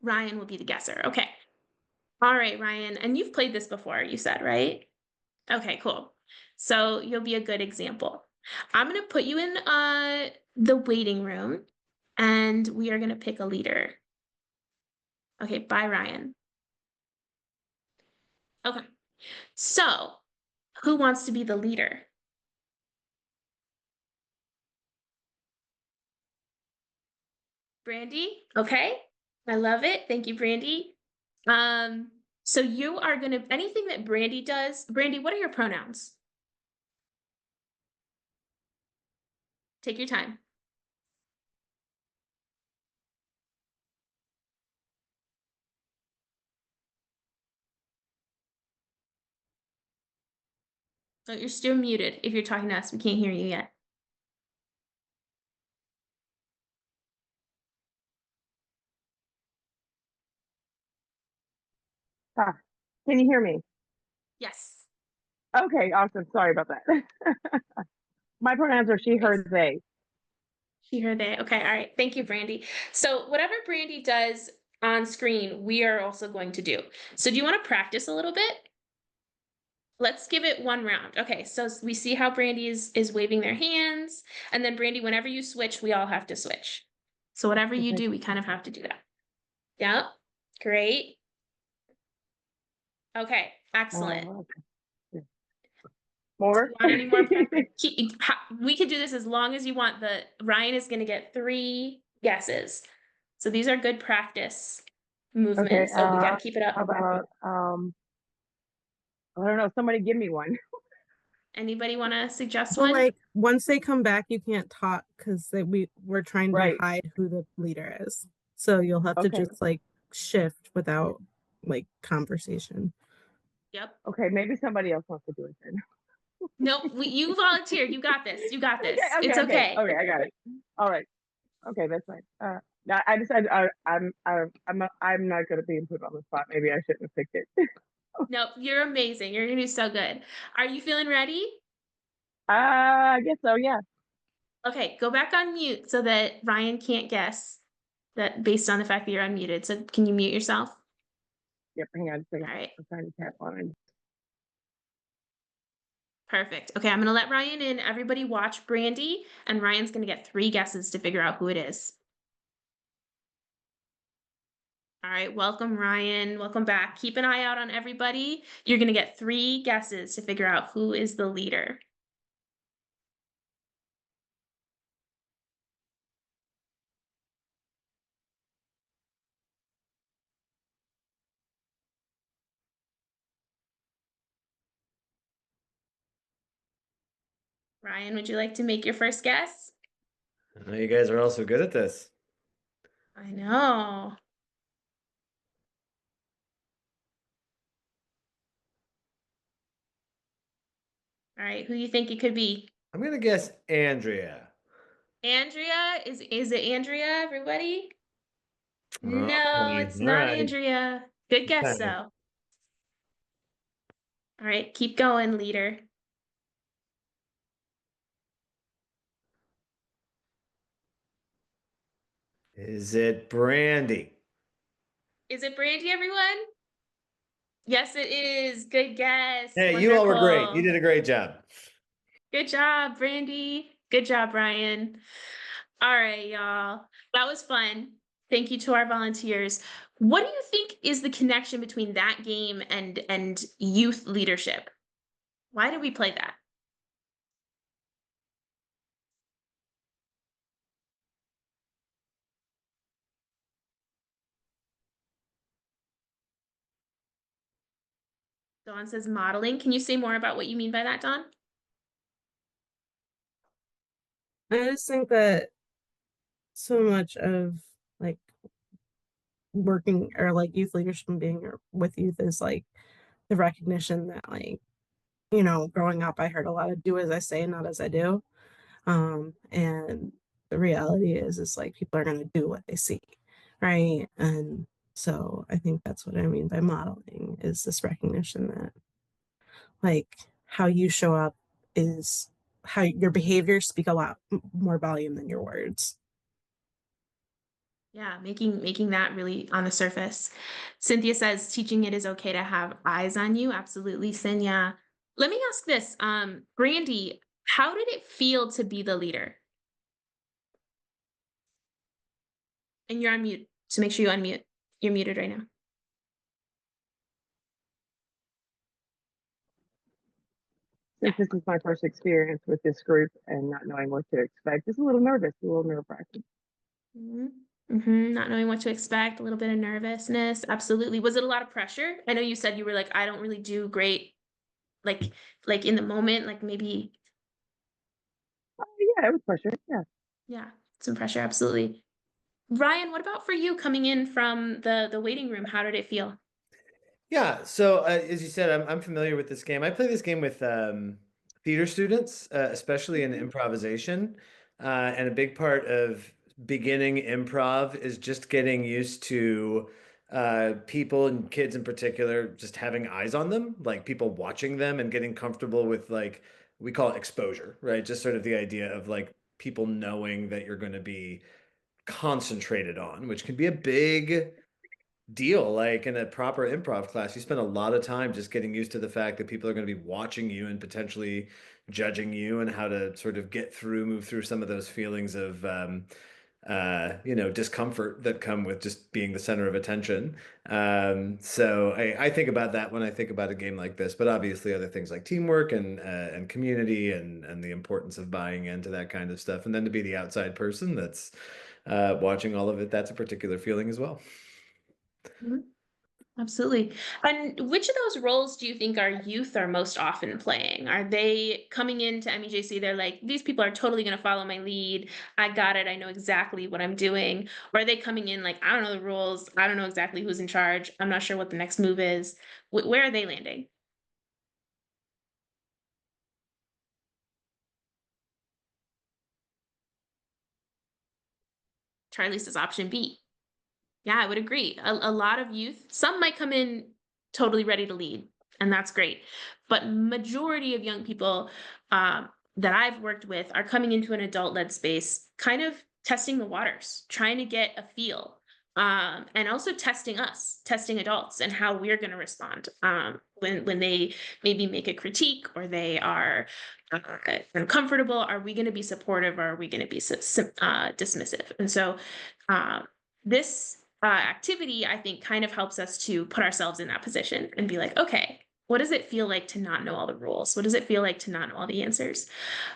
S2: Ryan will be the guesser. Okay. All right, Ryan. And you've played this before, you said, right? Okay, cool. So you'll be a good example. I'm going to put you in the waiting room and we are going to pick a leader. Okay, bye, Ryan. Okay. So who wants to be the leader? Brandy? Okay. I love it. Thank you, Brandy. So you are going to, anything that Brandy does, Brandy, what are your pronouns? Take your time. So you're still muted. If you're talking to us, we can't hear you yet.
S8: Can you hear me?
S2: Yes.
S8: Okay, awesome. Sorry about that. My pronouns are she, her, they.
S2: She, her, they. Okay, all right. Thank you, Brandy. So whatever Brandy does on screen, we are also going to do. So do you want to practice a little bit? Let's give it one round. Okay, so we see how Brandy is waving their hands. And then Brandy, whenever you switch, we all have to switch. So whatever you do, we kind of have to do that. Yep, great. Okay, excellent.
S8: Okay. More?
S2: Do you want any more practice? We could do this as long as you want. Ryan is going to get 3 guesses. So these are good practice movements.
S8: Okay,
S2: So we got to keep it
S8: how
S2: up.
S8: about, I don't know, somebody give me one.
S2: Anybody want to suggest
S6: So
S2: one?
S6: like once they come back, you can't talk because we're trying to
S8: Right.
S6: hide who the leader is. So you'll have to
S8: Okay.
S6: just like shift without like conversation.
S2: Yep.
S8: Okay, maybe somebody else wants to do it then.
S2: No, you volunteered. You got this. You got this.
S8: Okay,
S2: It's
S8: okay,
S2: okay.
S8: okay, I got it. All right. Okay, that's fine. I decided I'm not gonna be put on the spot. Maybe I shouldn't have picked it.
S2: Nope, you're amazing. You're gonna do so good. Are you feeling ready?
S8: I guess so, yeah.
S2: Okay, go back on mute so that Ryan can't guess that based on the fact that you're unmuted. So can you mute yourself?
S8: Yep, hang on a second.
S2: All right,
S8: I'm trying to tap on it.
S2: perfect. Okay, I'm gonna let Ryan in. Everybody watch Brandy, and Ryan's gonna get 3 guesses to figure out who it is. All right, welcome, Ryan. Welcome back. Keep an eye out on everybody. You're gonna get 3 guesses to figure out who is the leader. Ryan, would you like to make your first guess?
S9: I know you guys are all so good at this.
S2: I know. All right, who you think it could be?
S9: I'm gonna guess Andrea.
S2: Andrea? Is it Andrea, everybody? No,
S9: Okay,
S2: it's
S9: all
S2: not
S9: right.
S2: Andrea. Good guess,
S9: Okay.
S2: though. All right, keep going, leader.
S9: Is it Brandy?
S2: Is it Brandy, everyone? Yes, it is. Good guess.
S9: Hey, you all were great. You
S2: Wonderful.
S9: did a great job.
S2: Good job, Brandy. Good job, Brian. All right, y'all. That was fun. Thank you to our volunteers. What do you think is the connection between that game and youth leadership? Why did we play that? Dawn says modeling. Can you say more about what you mean by that, Dawn?
S6: I just think that so much of like working or like youth leadership and being with youth is like the recognition that like, you know, growing up I heard a lot of do as I say, not as I do. And the reality is like people are gonna do what they see, right? And so I think that's what I mean by modeling is this recognition that like how you show up is how your behaviors speak a lot more volume than your words.
S2: Yeah, making that really on the surface. Cynthia says teaching it is okay to have eyes on you. Absolutely, Cynthia. Let me ask this. Brandy, how did it feel to be the leader? And you're on mute, so make sure you unmute. You're muted right now.
S8: Since this is my first experience with this group and not knowing what to expect, just a little nervous, a little nerve-wracking.
S2: Not knowing what to expect, a little bit of nervousness. Absolutely. Was it a lot of pressure? I know you said you were like, I don't really do great, like in the moment, like maybe,
S8: Yeah, it was pressure. Yeah.
S2: yeah, some pressure. Absolutely. Ryan, what about for you coming in from the waiting room? How did it feel?
S9: Yeah, so as you said, I'm familiar with this game. I play this game with theater students, especially in improvisation. And a big part of beginning improv is just getting used to people and kids in particular just having eyes on them, like people watching them and getting comfortable with like we call it exposure, right? Just sort of the idea of like people knowing that you're going to be concentrated on, which can be a big deal. Like in a proper improv class, you spend a lot of time just getting used to the fact that people are going to be watching you and potentially judging you and how to sort of move through some of those feelings of, discomfort that come with just being the center of attention. So I think about that when I think about a game like this, but obviously other things like teamwork and community and the importance of buying into that kind of stuff. And then to be the outside person that's watching all of it, that's a particular feeling as well.
S2: Mhm. Absolutely. And which of those roles do you think our youth are most often playing? Are they coming into MEJC? They're like, these people are totally going to follow my lead. I got it. I know exactly what I'm doing. Or are they coming in like, I don't know the rules. I don't know exactly who's in charge. I'm not sure what the next move is. Where are they landing? Charlie says option B. Yeah, I would agree. A lot of youth, some might come in totally ready to lead, and that's great. But majority of young people that I've worked with are coming into an adult-led space, kind of testing the waters, trying to get a feel, and also testing us, testing adults, and how we're going to respond when they maybe make a critique or they are uncomfortable. Are we going to be supportive or are we going to be dismissive? And so this activity, I think, kind of helps us to put ourselves in that position and be like, okay, what does it feel like to not know all the rules? What does it feel like to not know all the answers?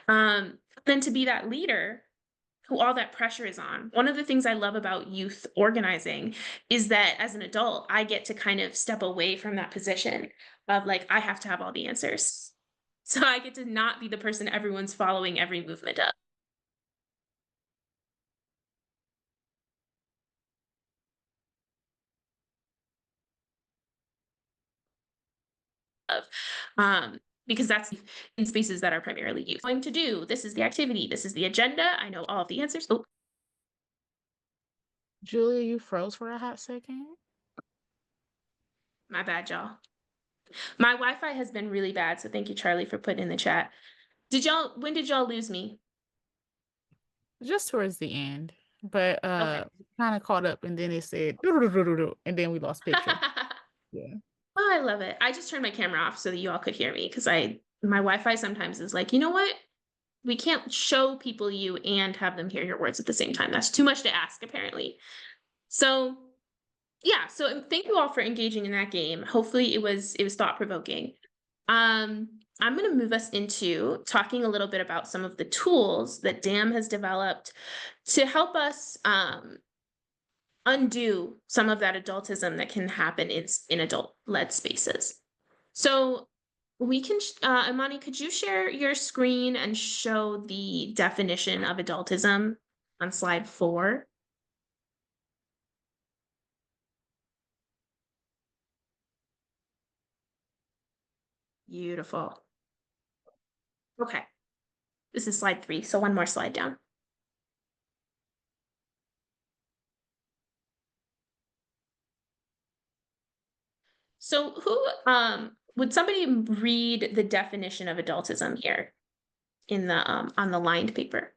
S2: Then to be that leader who all that pressure is on. One of the things I love about youth organizing is that as an adult, I get to kind of step away from that position of like, I have to have all the answers. So I get to not be the person everyone's following every movement of. of. Because that's in spaces that are primarily youth. Going to do, this is the activity, this is the agenda. I know all of the answers. Oh,
S1: Julia, you froze for a hot second.
S2: my bad, y'all. My Wi-Fi has been really bad, so thank you, Charlie, for putting in the chat. When did y'all lose me?
S1: Just towards the end. But
S2: Okay.
S1: kind of caught up and then it said "Do-do-do-do-do-do," and then we lost picture. Yeah.
S2: Oh, I love it. I just turned my camera off so that you all could hear me because my Wi-Fi sometimes is like, you know what? We can't show people you and have them hear your words at the same time. That's too much to ask, apparently. So yeah, so thank you all for engaging in that game. Hopefully it was thought-provoking. I'm going to move us into talking a little bit about some of the tools that DAYUM has developed to help us undo some of that adultism that can happen in adult-led spaces. So we can, Imani, could you share your screen and show the definition of adultism on slide 4? Beautiful. Okay. This is slide 3, so one more slide down. So would somebody read the definition of adultism here in the on the lined paper?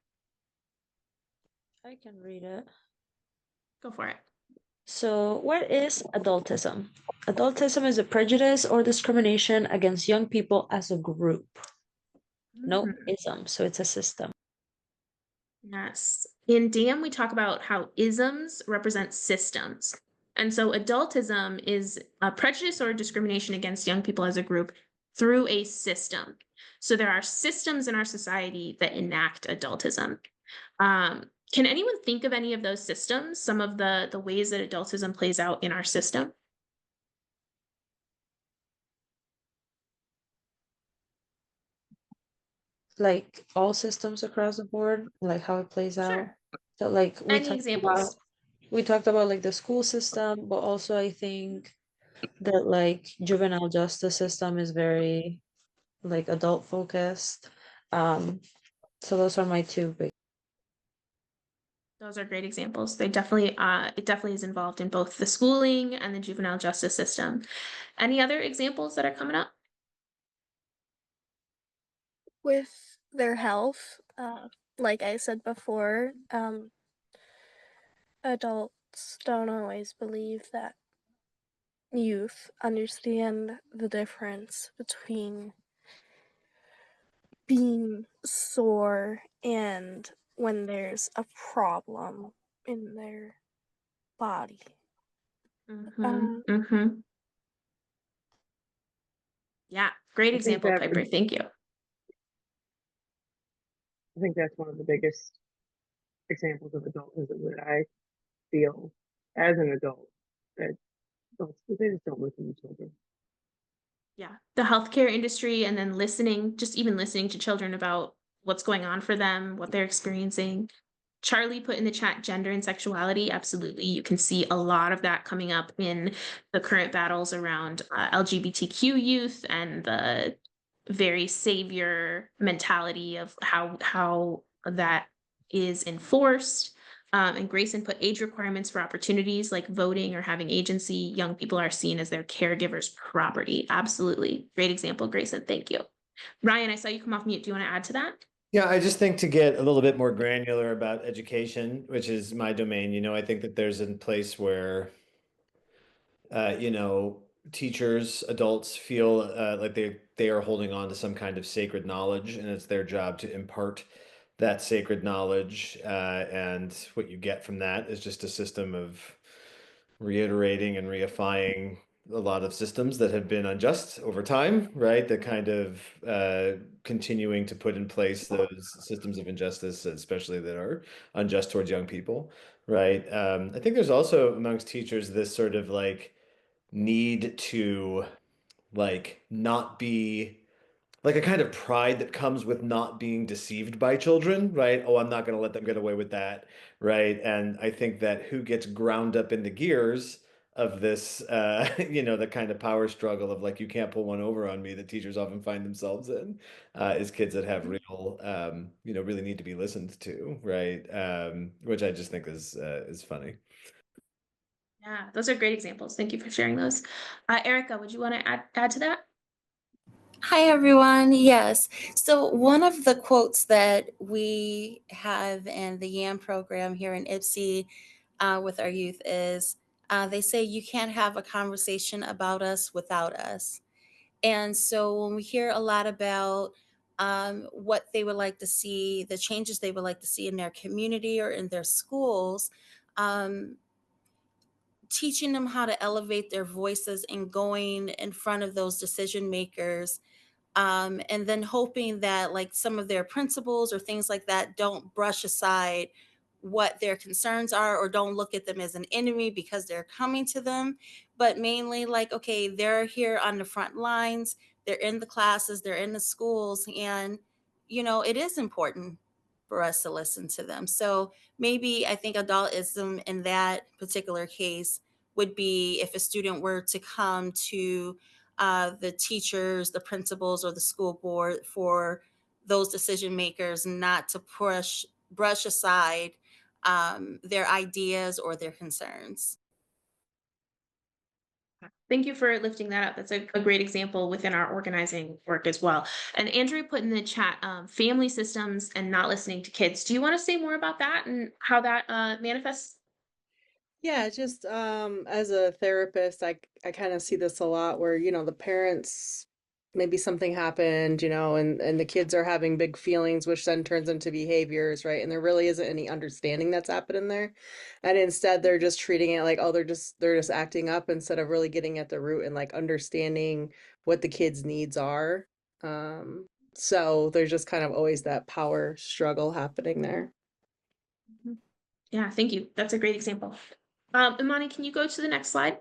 S10: I can read it.
S2: Go for it.
S10: So, what is adultism? Adultism is a prejudice or discrimination against young people as a group. No ism, so it's a system.
S2: Yes. In DAYUM, we talk about how isms represent systems. And so adultism is a prejudice or discrimination against young people as a group through a system. So there are systems in our society that enact adultism. Can anyone think of any of those systems, some of the ways that adultism plays out in our system?
S10: Like all systems across the board, like how it plays out.
S2: Sure.
S10: So like
S2: Any examples?
S10: we talked about like the school system, but also I think that like juvenile justice system is very like adult focused. So those are my two big.
S2: Those are great examples. They definitely, it definitely is involved in both the schooling and the juvenile justice system. Any other examples that are coming up?
S4: With their health, like I said before, adults don't always believe that youth understand the difference between being sore and when there's a problem in their body.
S2: Yeah, great
S8: I think
S2: example,
S8: that
S2: Piper. Thank you.
S8: I think that's one of the biggest examples of adultism that I feel as an adult, that adults, they just don't listen to children.
S2: Yeah, the healthcare industry, and then listening, just even listening to children about what's going on for them, what they're experiencing. Charlie put in the chat gender and sexuality. Absolutely. You can see a lot of that coming up in the current battles around LGBTQ youth and the very savior mentality of how that is enforced. And Grayson put age requirements for opportunities like voting or having agency. Young people are seen as their caregivers' property. Absolutely. Great example, Grayson. Thank you. Ryan, I saw you come off mute. Do you want to add to that?
S9: Yeah, I just think to get a little bit more granular about education, which is my domain, I think that there's a place where, teachers, adults feel like they are holding on to some kind of sacred knowledge, and it's their job to impart that sacred knowledge. And what you get from that is just a system of reiterating and reifying a lot of systems that have been unjust over time, right? That kind of continuing to put in place those systems of injustice, especially that are unjust towards young people, right? I think there's also amongst teachers this sort of like need to like not be like a kind of pride that comes with not being deceived by children, right? Oh, I'm not going to let them get away with that, right? And I think that who gets ground up into gears of this, the kind of power struggle of like, you can't pull one over on me that teachers often find themselves in, is kids that have real, really need to be listened to, right? Which I just think is funny.
S2: Yeah, those are great examples. Thank you for sharing those. Erica, would you want to add to that?
S7: Hi, everyone. Yes. So, one of the quotes that we have in the YAM program here in IPSI with our youth is they say, you can't have a conversation about us without us. And so, when we hear a lot about what they would like to see, the changes they would like to see in their community or in their schools, um, teaching them how to elevate their voices and going in front of those decision makers, and then hoping that like some of their principles or things like that don't brush aside what their concerns are or don't look at them as an enemy because they're coming to them, but mainly like, okay, they're here on the front lines, they're in the classes, they're in the schools, and it is important for us to listen to them. So maybe I think adultism in that particular case would be if a student were to come to the teachers, the principals, or the school board for those decision makers not to brush aside their ideas or their concerns.
S2: Thank you for lifting that up. That's a great example within our organizing work as well. And Andrew put in the chat, family systems and not listening to kids. Do you want to say more about that and how that manifests?
S11: Yeah, just as a therapist, I kind of see this a lot where, the parents, maybe something happened, and the kids are having big feelings, which then turns into behaviors, right? And there really isn't any understanding that's happening there. And instead they're just treating it like, oh, they're just acting up instead of really getting at the root and like understanding what the kids' needs are. So there's just kind of always that power struggle happening there.
S2: Yeah, thank you. That's a great example. Imani, can you go to the next slide?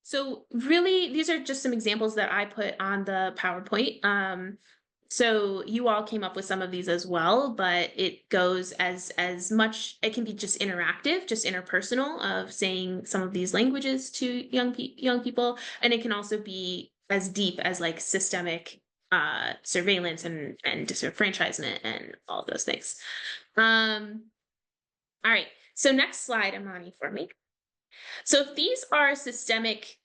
S2: So really, these are just some examples that I put on the PowerPoint. So you all came up with some of these as well, but it goes as much, it can be just interactive, just interpersonal of saying some of these languages to young people. And it can also be as deep as like systemic surveillance and disenfranchisement and all of those things. All right, so next slide, Imani, for me. So if these are systemic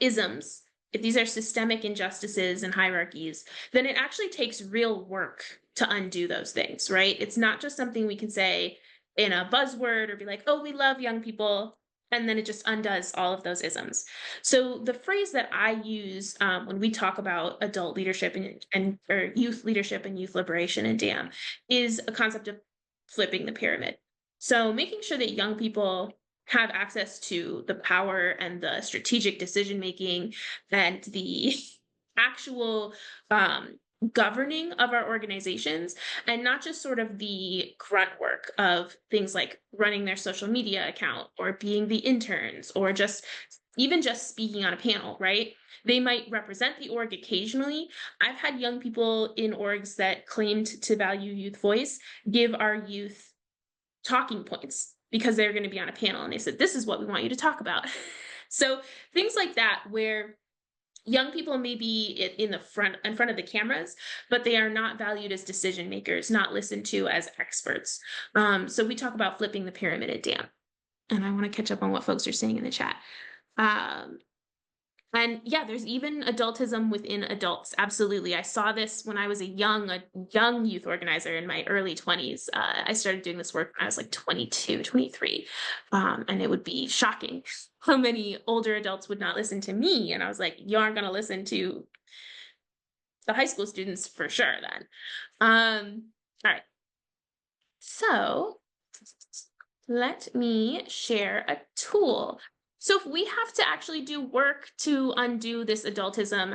S2: isms, if these are systemic injustices and hierarchies, then it actually takes real work to undo those things, right? It's not just something we can say in a buzzword or be like, oh, we love young people, and then it just undoes all of those isms. So the phrase that I use when we talk about adult leadership and or youth leadership and youth liberation in DAYUM is a concept of flipping the pyramid. So making sure that young people have access to the power and the strategic decision making and the actual governing of our organizations, and not just sort of the grunt work of things like running their social media account or being the interns or just even just speaking on a panel, right? They might represent the org occasionally. I've had young people in orgs that claimed to value youth voice give our youth talking points because they're going to be on a panel and they said, this is what we want you to talk about. So things like that, where young people may be in front of the cameras, but they are not valued as decision makers, not listened to as experts. So we talk about flipping the pyramid at DAYUM. And I want to catch up on what folks are saying in the chat. And yeah, there's even adultism within adults. Absolutely. I saw this when I was a young youth organizer in my early 20s. I started doing this work when I was like 22, 23. And it would be shocking how many older adults would not listen to me. And I was like, you aren't going to listen to the high school students for sure then. All right. So let me share a tool. So if we have to actually do work to undo this adultism,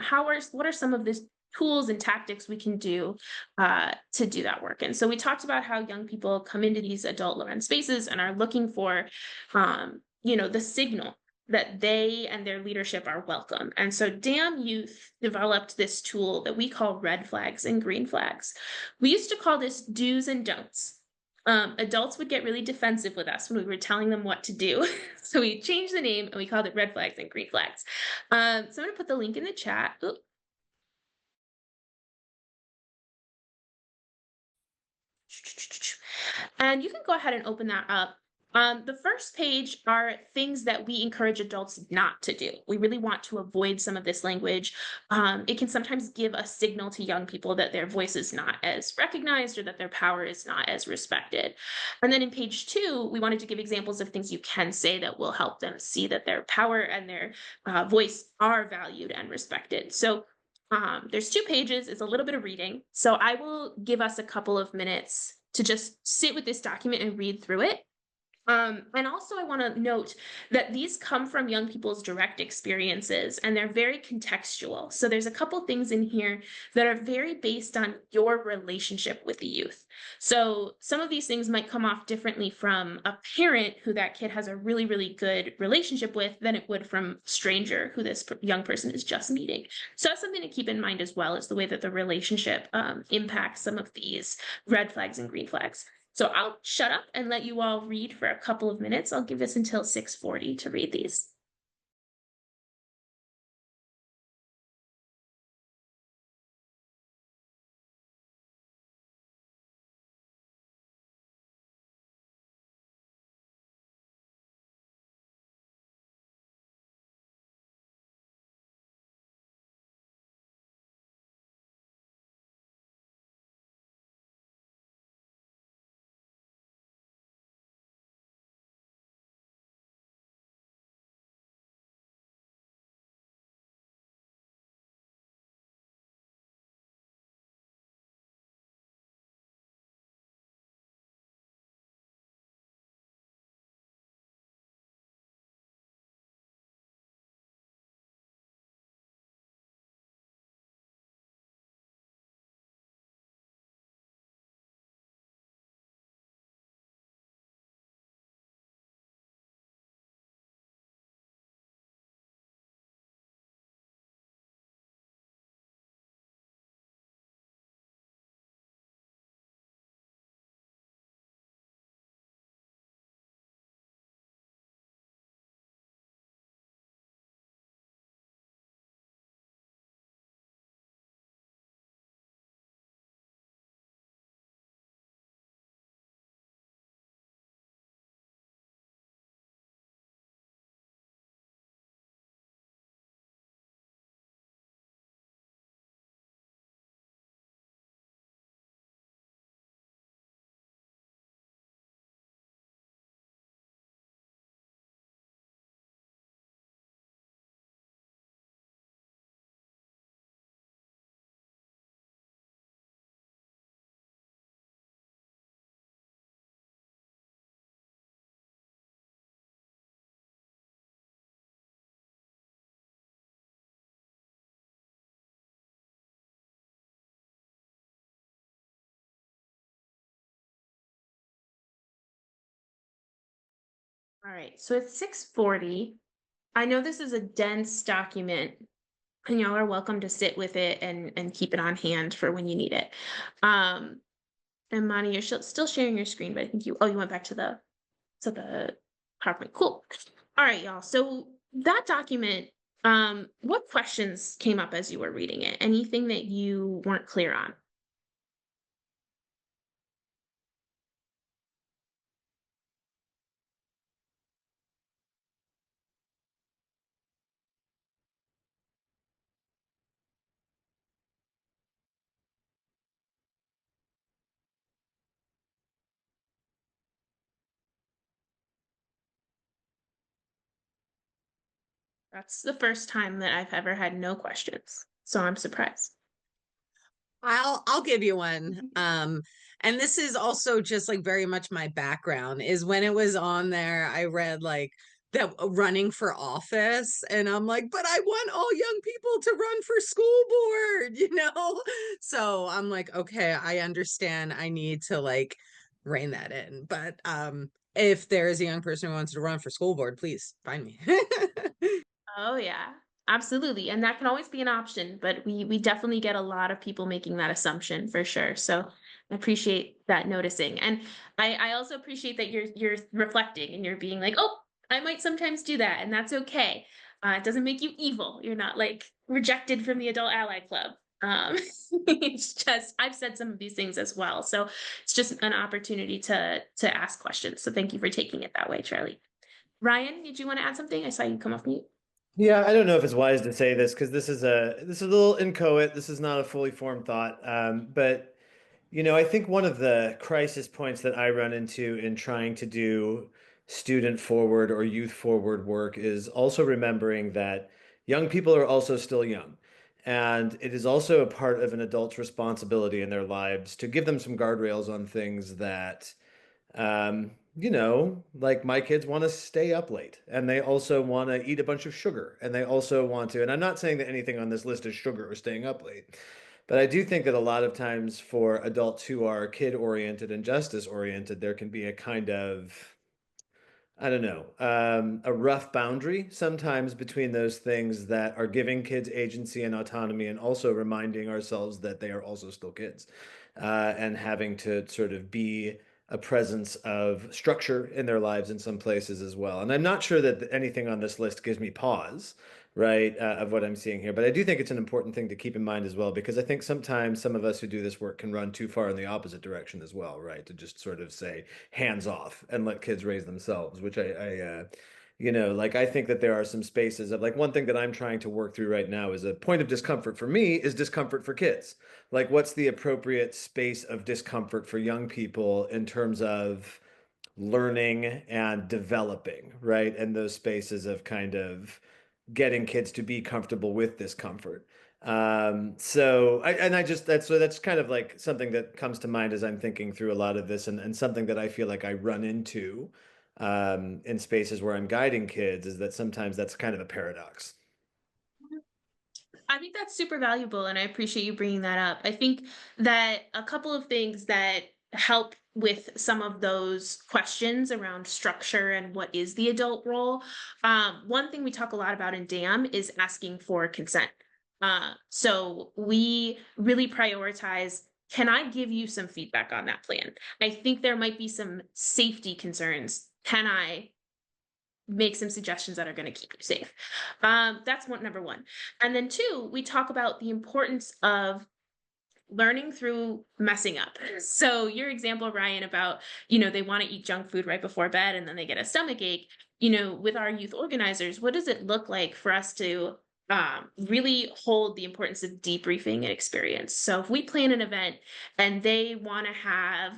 S2: what are some of the tools and tactics we can do to do that work? And so we talked about how young people come into these adult-led spaces and are looking for, the signal that they and their leadership are welcome. And so DAYUM Youth developed this tool that we call red flags and green flags. We used to call this do's and don'ts adults would get really defensive with us when we were telling them what to do. So we changed the name and we called it red flags and green flags. So I'm going to put the link in the chat. Oop. And you can go ahead and open that up. The first page are things that we encourage adults not to do. We really want to avoid some of this language. It can sometimes give a signal to young people that their voice is not as recognized or that their power is not as respected. And then in page 2, we wanted to give examples of things you can say that will help them see that their power and their voice are valued and respected. So there's 2 pages, it's a little bit of reading. So I will give us a couple of minutes to just sit with this document and read through it. And also I want to note that these come from young people's direct experiences and they're very contextual. So there's a couple things in here that are very based on your relationship with the youth. So some of these things might come off differently from a parent who that kid has a really, really good relationship with than it would from a stranger who this young person is just meeting. So that's something to keep in mind as well, is the way that the relationship impacts some of these red flags and green flags. So I'll shut up and let you all read for a couple of minutes. I'll give us until 6:40 to read these. All right, so it's 6:40. I know this is a dense document, and y'all are welcome to sit with it and keep it on hand for when you need it. And Monty, you're still sharing your screen, but I think you went back to the PowerPoint. Cool. All right, y'all. So that document, what questions came up as you were reading it? Anything that you weren't clear on? That's the first time that I've ever had no questions, so I'm surprised.
S12: I'll give you one. And this is also just like very much my background is when it was on there, I read like that running for office and I'm like, but I want all young people to run for school board, you know? So I'm like, okay, I understand I need to like rein that in. But if there is a young person who wants to run for school board, please find me.
S2: Oh yeah, absolutely. And that can always be an option, but we definitely get a lot of people making that assumption for sure. So I appreciate that noticing. And I also appreciate that you're reflecting and you're being like, oh, I might sometimes do that, and that's okay. It doesn't make you evil. You're not like rejected from the Adult Ally Club. It's just I've said some of these things as well. So it's just an opportunity to ask questions. So thank you for taking it that way, Charlie. Ryan, did you want to add something? I saw you come off mute.
S9: Yeah, I don't know if it's wise to say this because this is a little inchoate. This is not a fully formed thought. But I think one of the crisis points that I run into in trying to do student forward or youth forward work is also remembering that young people are also still young. And it is also a part of an adult's responsibility in their lives to give them some guardrails on things that like my kids want to stay up late and they also want to eat a bunch of sugar and they also want to, and I'm not saying that anything on this list is sugar or staying up late, but I do think that a lot of times for adults who are kid oriented and justice oriented, there can be a kind of, I don't know, a rough boundary sometimes between those things that are giving kids agency and autonomy and also reminding ourselves that they are also still kids, and having to sort of be a presence of structure in their lives in some places as well. And I'm not sure that anything on this list gives me pause, right, of what I'm seeing here. But I do think it's an important thing to keep in mind as well, because I think sometimes some of us who do this work can run too far in the opposite direction as well, right? To just sort of say hands off and let kids raise themselves, which like I think that there are some spaces of like one thing that I'm trying to work through right now is a point of discomfort for me is discomfort for kids. Like what's the appropriate space of discomfort for young people in terms of learning and developing, right? And those spaces of kind of getting kids to be comfortable with discomfort. That's kind of like something that comes to mind as I'm thinking through a lot of this and something that I feel like I run into in spaces where I'm guiding kids is that sometimes that's kind of a paradox.
S2: I think that's super valuable, and I appreciate you bringing that up. I think that a couple of things that help with some of those questions around structure and what is the adult role. One thing we talk a lot about in DAYUM is asking for consent. So we really prioritize, can I give you some feedback on that plan? I think there might be some safety concerns. Can I make some suggestions that are going to keep you safe? That's number one. And then two, we talk about the importance of learning through messing up. So your example, Ryan, about, they want to eat junk food right before bed and then they get a stomach ache, with our youth organizers, what does it look like for us to really hold the importance of debriefing and experience? So if we plan an event and they want to have,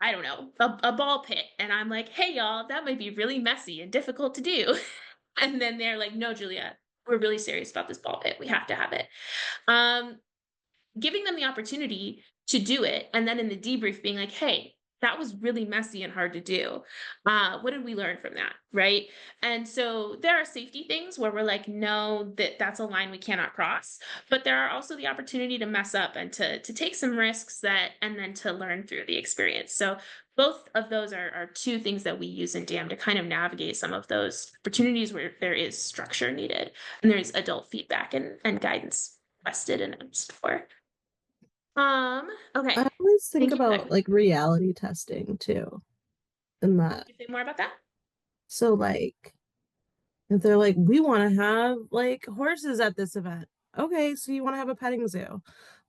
S2: I don't know, a ball pit. And I'm like, hey, y'all, that might be really messy and difficult to do. And then they're like, no, Julia, we're really serious about this ball pit. We have to have it. Um, Giving them the opportunity to do it. And then in the debrief being like, hey, that was really messy and hard to do. What did we learn from that? Right. And so there are safety things where we're like, no, that's a line we cannot cross. But there are also the opportunity to mess up and to take some risks and then to learn through the experience. So both of those are two things that we use in DAYUM to kind of navigate some of those opportunities where there is structure needed and there's adult feedback and guidance requested and asked for. Okay.
S6: I always think
S2: Thank you for
S6: about
S2: that.
S6: like reality testing too, and that.
S2: Can you say more about that?
S6: So like, if they're like, we want to have like horses at this event. Okay, so you want to have a petting zoo.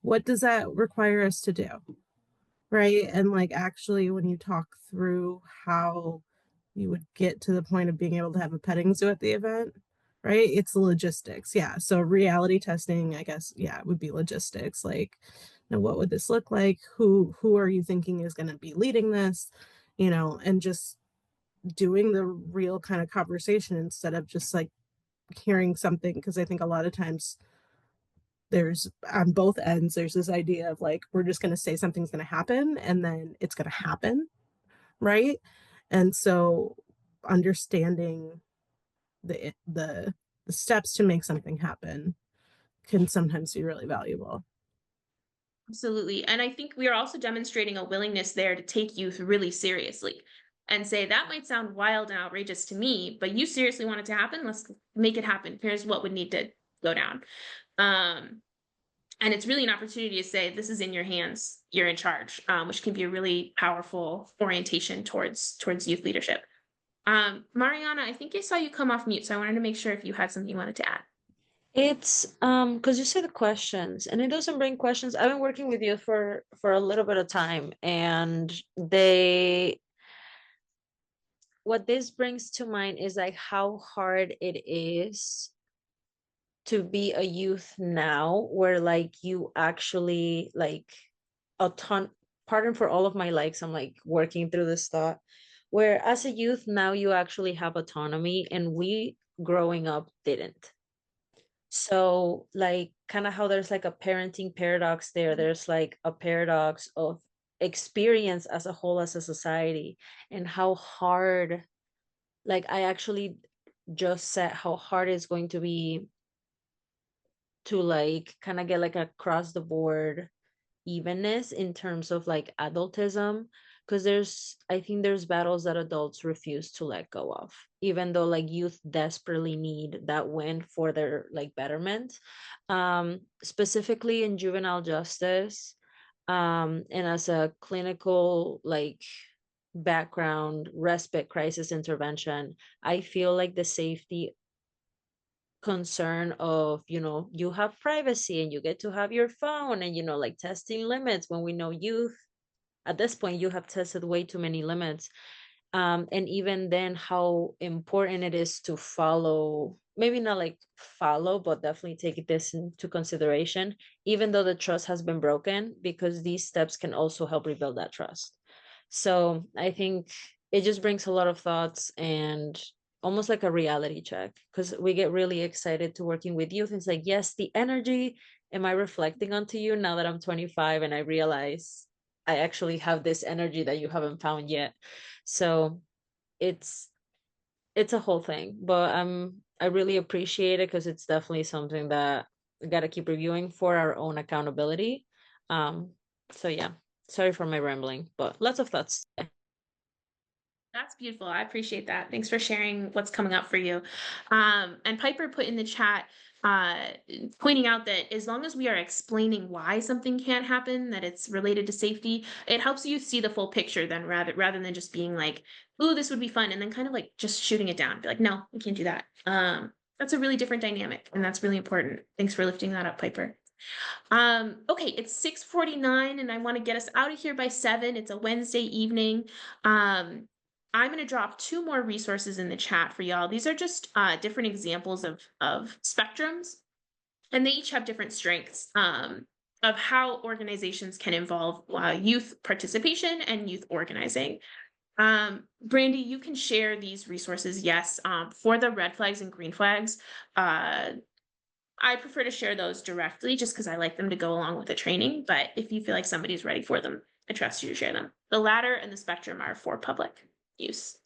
S6: What does that require us to do? Right. And like, actually, when you talk through how you would get to the point of being able to have a petting zoo at the event, right? It's logistics. Yeah. So reality testing, I guess, yeah, it would be logistics. Like, what would this look like? Who are you thinking is going to be leading this? And just doing the real kind of conversation instead of just like hearing something, because I think a lot of times there's on both ends there's this idea of like we're just going to say something's going to happen and then it's going to happen, right? And so understanding the steps to make something happen can sometimes be really valuable.
S2: Absolutely. And I think we are also demonstrating a willingness there to take youth really seriously and say, that might sound wild and outrageous to me, but you seriously want it to happen? Let's make it happen. Here's what would need to go down. And it's really an opportunity to say, this is in your hands, you're in charge, which can be a really powerful orientation towards youth leadership. Mariana, I think I saw you come off mute, so I wanted to make sure if you had something you wanted to add.
S10: It's because you said questions, and it doesn't bring questions. I've been working with youth for a little bit of time, and what this brings to mind is like how hard it is to be a youth now, where like you actually like a ton, pardon for all of my likes, I'm like working through this thought, where as a youth now you actually have autonomy, and we growing up didn't. So like kind of how there's like a parenting paradox there, there's like a paradox of experience as a whole, as a society, and how hard, like I actually just said how hard it's going to be to like kind of get like across the board evenness in terms of like adultism, because I think there's battles that adults refuse to let go of, even though like youth desperately need that win for their like betterment. Specifically in juvenile justice, and as a clinical like background respite crisis intervention, I feel like the safety concern of, you have privacy and you get to have your phone, and like testing limits, when we know youth at this point, you have tested way too many limits. And even then, how important it is to follow, maybe not like follow, but definitely take this into consideration, even though the trust has been broken, because these steps can also help rebuild that trust. So I think it just brings a lot of thoughts, and almost like a reality check, because we get really excited to working with youth. It's like, yes, the energy. Am I reflecting onto you now that I'm 25 and I realize I actually have this energy that you haven't found yet? So it's a whole thing, but I really appreciate it, because it's definitely something that we got to keep reviewing for our own accountability. So yeah, sorry for my rambling, but lots of thoughts.
S2: That's beautiful. I appreciate that. Thanks for sharing what's coming up for you. And Piper put in the chat, uh, pointing out that as long as we are explaining why something can't happen, that it's related to safety, it helps you see the full picture then, rather than just being like, "Ooh, this would be fun," and then kind of like just shooting it down. Be like, "No, we can't do that." That's a really different dynamic, and that's really important. Thanks for lifting that up, Piper. Okay, it's 6:49 and I want to get us out of here by 7. It's a Wednesday evening. I'm going to drop 2 more resources in the chat for y'all. These are just different examples of spectrums, and they each have different strengths of how organizations can involve youth participation and youth organizing. Brandy, you can share these resources, yes. For the red flags and green flags, I prefer to share those directly just because I like them to go along with the training. But if you feel like somebody's ready for them, I trust you to share them. The ladder and the spectrum are for public use.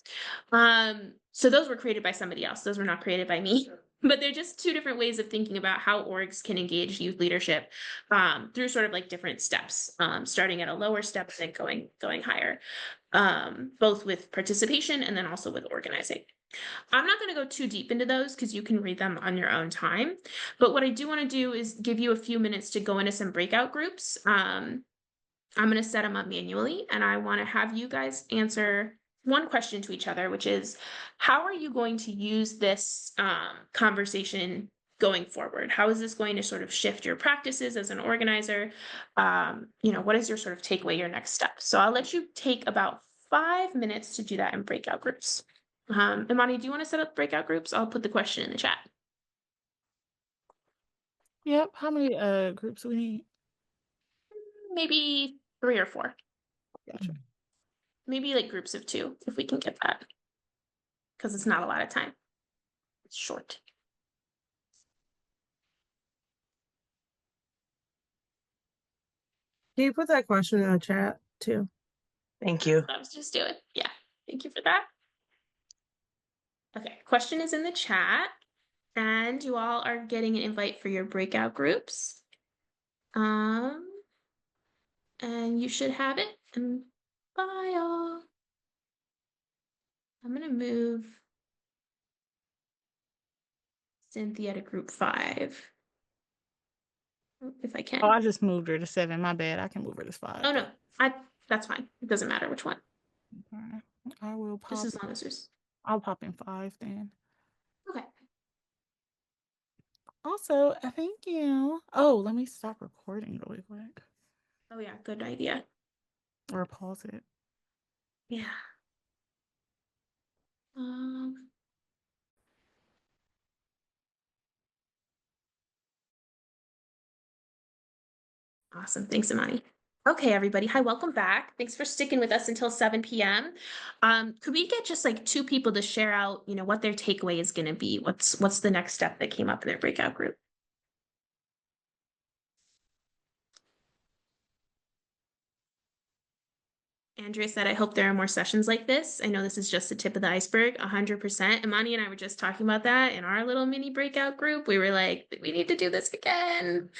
S2: So those were created by somebody else. Those were not created by me. But they're just 2 different ways of thinking about how orgs can engage youth leadership through sort of like different steps, starting at a lower step and then going higher, both with participation and then also with organizing. I'm not going to go too deep into those because you can read them on your own time. But what I do want to do is give you a few minutes to go into some breakout groups. I'm going to set them up manually, and I want to have you guys answer one question to each other, which is, how are you going to use this conversation going forward? How is this going to sort of shift your practices as an organizer? What is your sort of takeaway, your next step? So I'll let you take about 5 minutes to do that in breakout groups. Imani, do you want to set up breakout groups? I'll put the question in the chat.
S1: Yep. How many groups do we need?
S2: Maybe 3 or 4.
S1: Gotcha.
S2: Maybe like groups of 2, if we can get that. Because it's not a lot of time. It's short.
S6: Can you put that question in the chat too?
S8: Thank you.
S2: I was just doing. Yeah. Thank you for that. Okay. Question is in the chat. And you all are getting an invite for your breakout groups. And you should have it. And bye all. I'm gonna move Cynthia to group 5. if I can.
S1: Oh, I just moved her to 7. My bad. I can move her to 5.
S2: Oh no, that's fine. It doesn't matter which one.
S1: Okay. I will pop.
S2: Just as long as there's.
S1: I'll pop in 5 then.
S2: Okay.
S1: Also, thank you. Oh, let me stop recording really quick.
S2: Oh yeah, good idea.
S1: Or pause it.
S2: Yeah. Awesome. Thanks, Imani. Okay, everybody. Hi, welcome back. Thanks for sticking with us until 7 p.m. Could we get just like 2 people to share out, what their takeaway is going to be? What's the next step that came up in their breakout group? Andrea said, I hope there are more sessions like this. I know this is just the tip of the iceberg, 100%. Imani and I were just talking about that in our little mini breakout group. We were like, we need to do this again.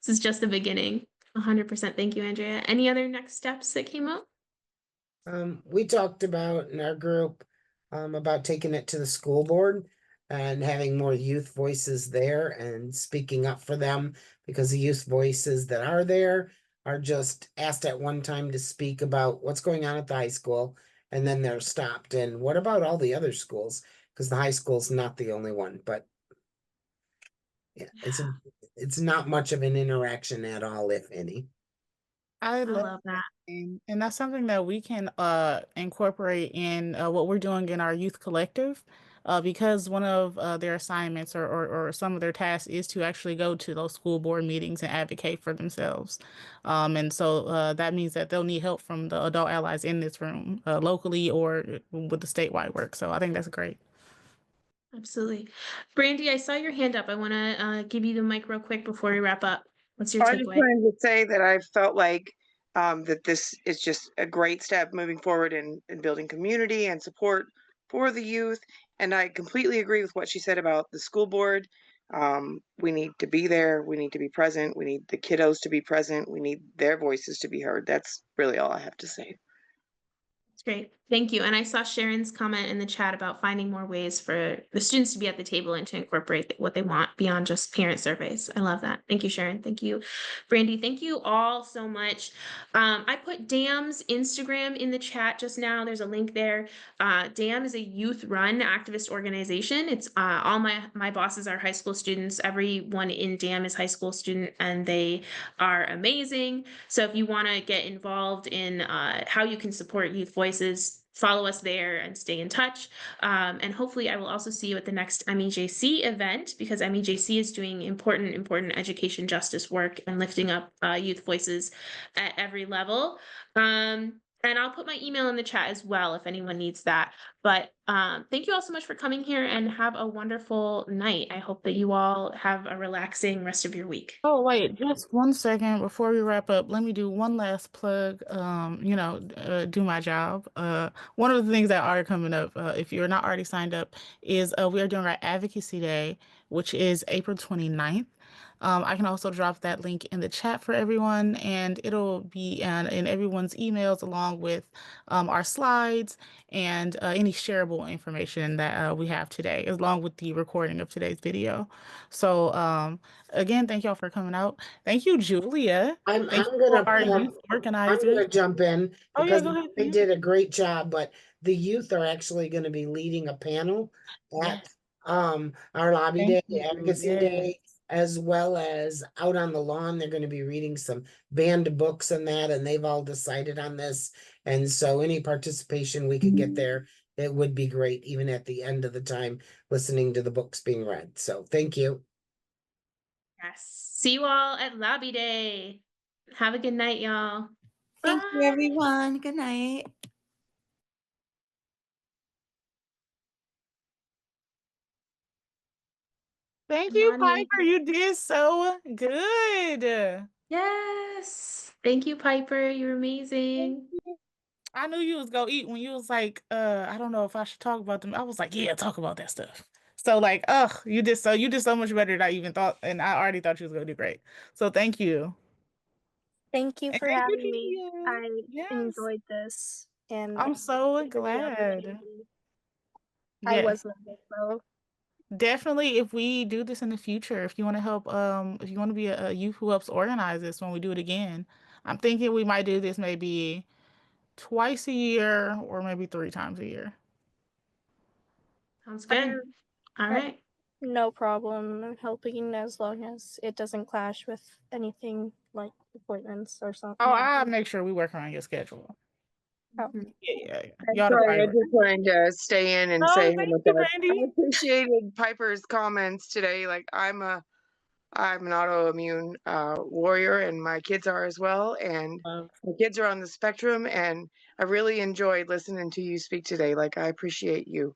S2: This is just the beginning. 100%. Thank you, Andrea. Any other next steps that came up?
S13: We talked about in our group about taking it to the school board and having more youth voices there and speaking up for them, because the youth voices that are there are just asked at one time to speak about what's going on at the high school, and then they're stopped. And what about all the other schools? Because the high school's not the only one, but yeah, it's not much of an interaction at all, if any.
S1: I love
S2: love that.
S1: And that's something that we can incorporate in what we're doing in our youth collective, because one of their assignments or some of their tasks is to actually go to those school board meetings and advocate for themselves. And so that means that they'll need help from the adult allies in this room, locally or with the statewide work. So I think that's great.
S2: Absolutely. Brandy, I saw your hand up. I want to give you the mic real quick before we wrap up. What's your
S14: I just
S2: takeaway?
S14: wanted to say that I felt like that this is just a great step moving forward in building community and support for the youth. And I completely agree with what she said about the school board. We need to be there. We need to be present. We need the kiddos to be present. We need their voices to be heard. That's really all I have to say.
S2: That's great. Thank you. And I saw Sharon's comment in the chat about finding more ways for the students to be at the table and to incorporate what they want beyond just parent surveys. I love that. Thank you, Sharon. Thank you, Brandy. Thank you all so much. I put DAYUM's Instagram in the chat just now. There's a link there. DAYUM is a youth-run activist organization. It's all my bosses are high school students. Everyone in DAYUM is high school student, and they are amazing. So if you want to get involved in how you can support youth voices, follow us there and stay in touch. And hopefully I will also see you at the next MEJC event, because MEJC is doing important education justice work and lifting up youth voices at every level. And I'll put my email in the chat as well if anyone needs that. But thank you all so much for coming here, and have a wonderful night. I hope that you all have a relaxing rest of your week.
S1: Oh, wait, just 1 second before we wrap up. Let me do one last plug, do my job. One of the things that are coming up, if you're not already signed up, is we are doing our Advocacy Day, which is April 29th. I can also drop that link in the chat for everyone, and it'll be in everyone's emails, along with our slides and any shareable information that we have today, along with the recording of today's video. So again, thank y'all for coming out. Thank you, Julia.
S13: I'm
S1: Thank you
S13: gonna
S1: for our youth
S13: I'm
S1: organizers.
S13: gonna jump in
S1: Oh yeah,
S13: because
S1: go ahead.
S13: they did a great job, but the youth are actually gonna be leading a panel at our lobby
S1: Thank
S13: day,
S1: you.
S13: advocacy
S1: Yes.
S13: day, as well as out on the lawn. They're gonna be reading some banned books and that, and they've all decided on this. And so any participation we could get there, it would be great, even at the end of the time, listening to the books being read. So thank you.
S2: Yes. See you all at Lobby Day. Have a good night, y'all.
S7: Thank you,
S2: Bye.
S7: everyone. Good night.
S1: Thank you,
S2: Imani.
S1: Piper. You did so good.
S2: Yes. Thank you, Piper. You're amazing.
S1: I knew you was gonna eat when you was like, I don't know if I should talk about them. I was like, yeah, talk about that stuff. So like, you did so much better than I even thought, and I already thought you was gonna do great. So thank you.
S4: Thank you
S1: And
S4: for
S1: thank you,
S4: having me.
S1: Julia.
S4: I
S1: Yes.
S4: enjoyed this and
S1: I'm so
S4: for the
S1: glad.
S4: opportunity. I
S1: Yes.
S4: was nervous though.
S1: Definitely, if we do this in the future, if you want to help, if you want to be a youth who helps organize this when we do it again, I'm thinking we might do this maybe twice a year or maybe 3 times a year.
S2: Sounds
S4: I
S2: good.
S4: have
S2: All
S4: I-
S2: right.
S4: no problem helping as long as it doesn't clash with anything like appointments or something.
S1: Oh, I'll make sure we work around your schedule.
S4: Oh.
S1: Yeah.
S14: I'm
S1: Y'all the
S14: sorry, I
S1: priority.
S14: just wanted to stay in and
S1: Oh,
S14: say how
S1: thank
S14: much
S1: you,
S14: I
S1: Brandy.
S14: appreciated Piper's comments today. Like I'm an autoimmune warrior, and my kids are as well. And my kids are on the spectrum, and I really enjoyed listening to you speak today. Like I appreciate you.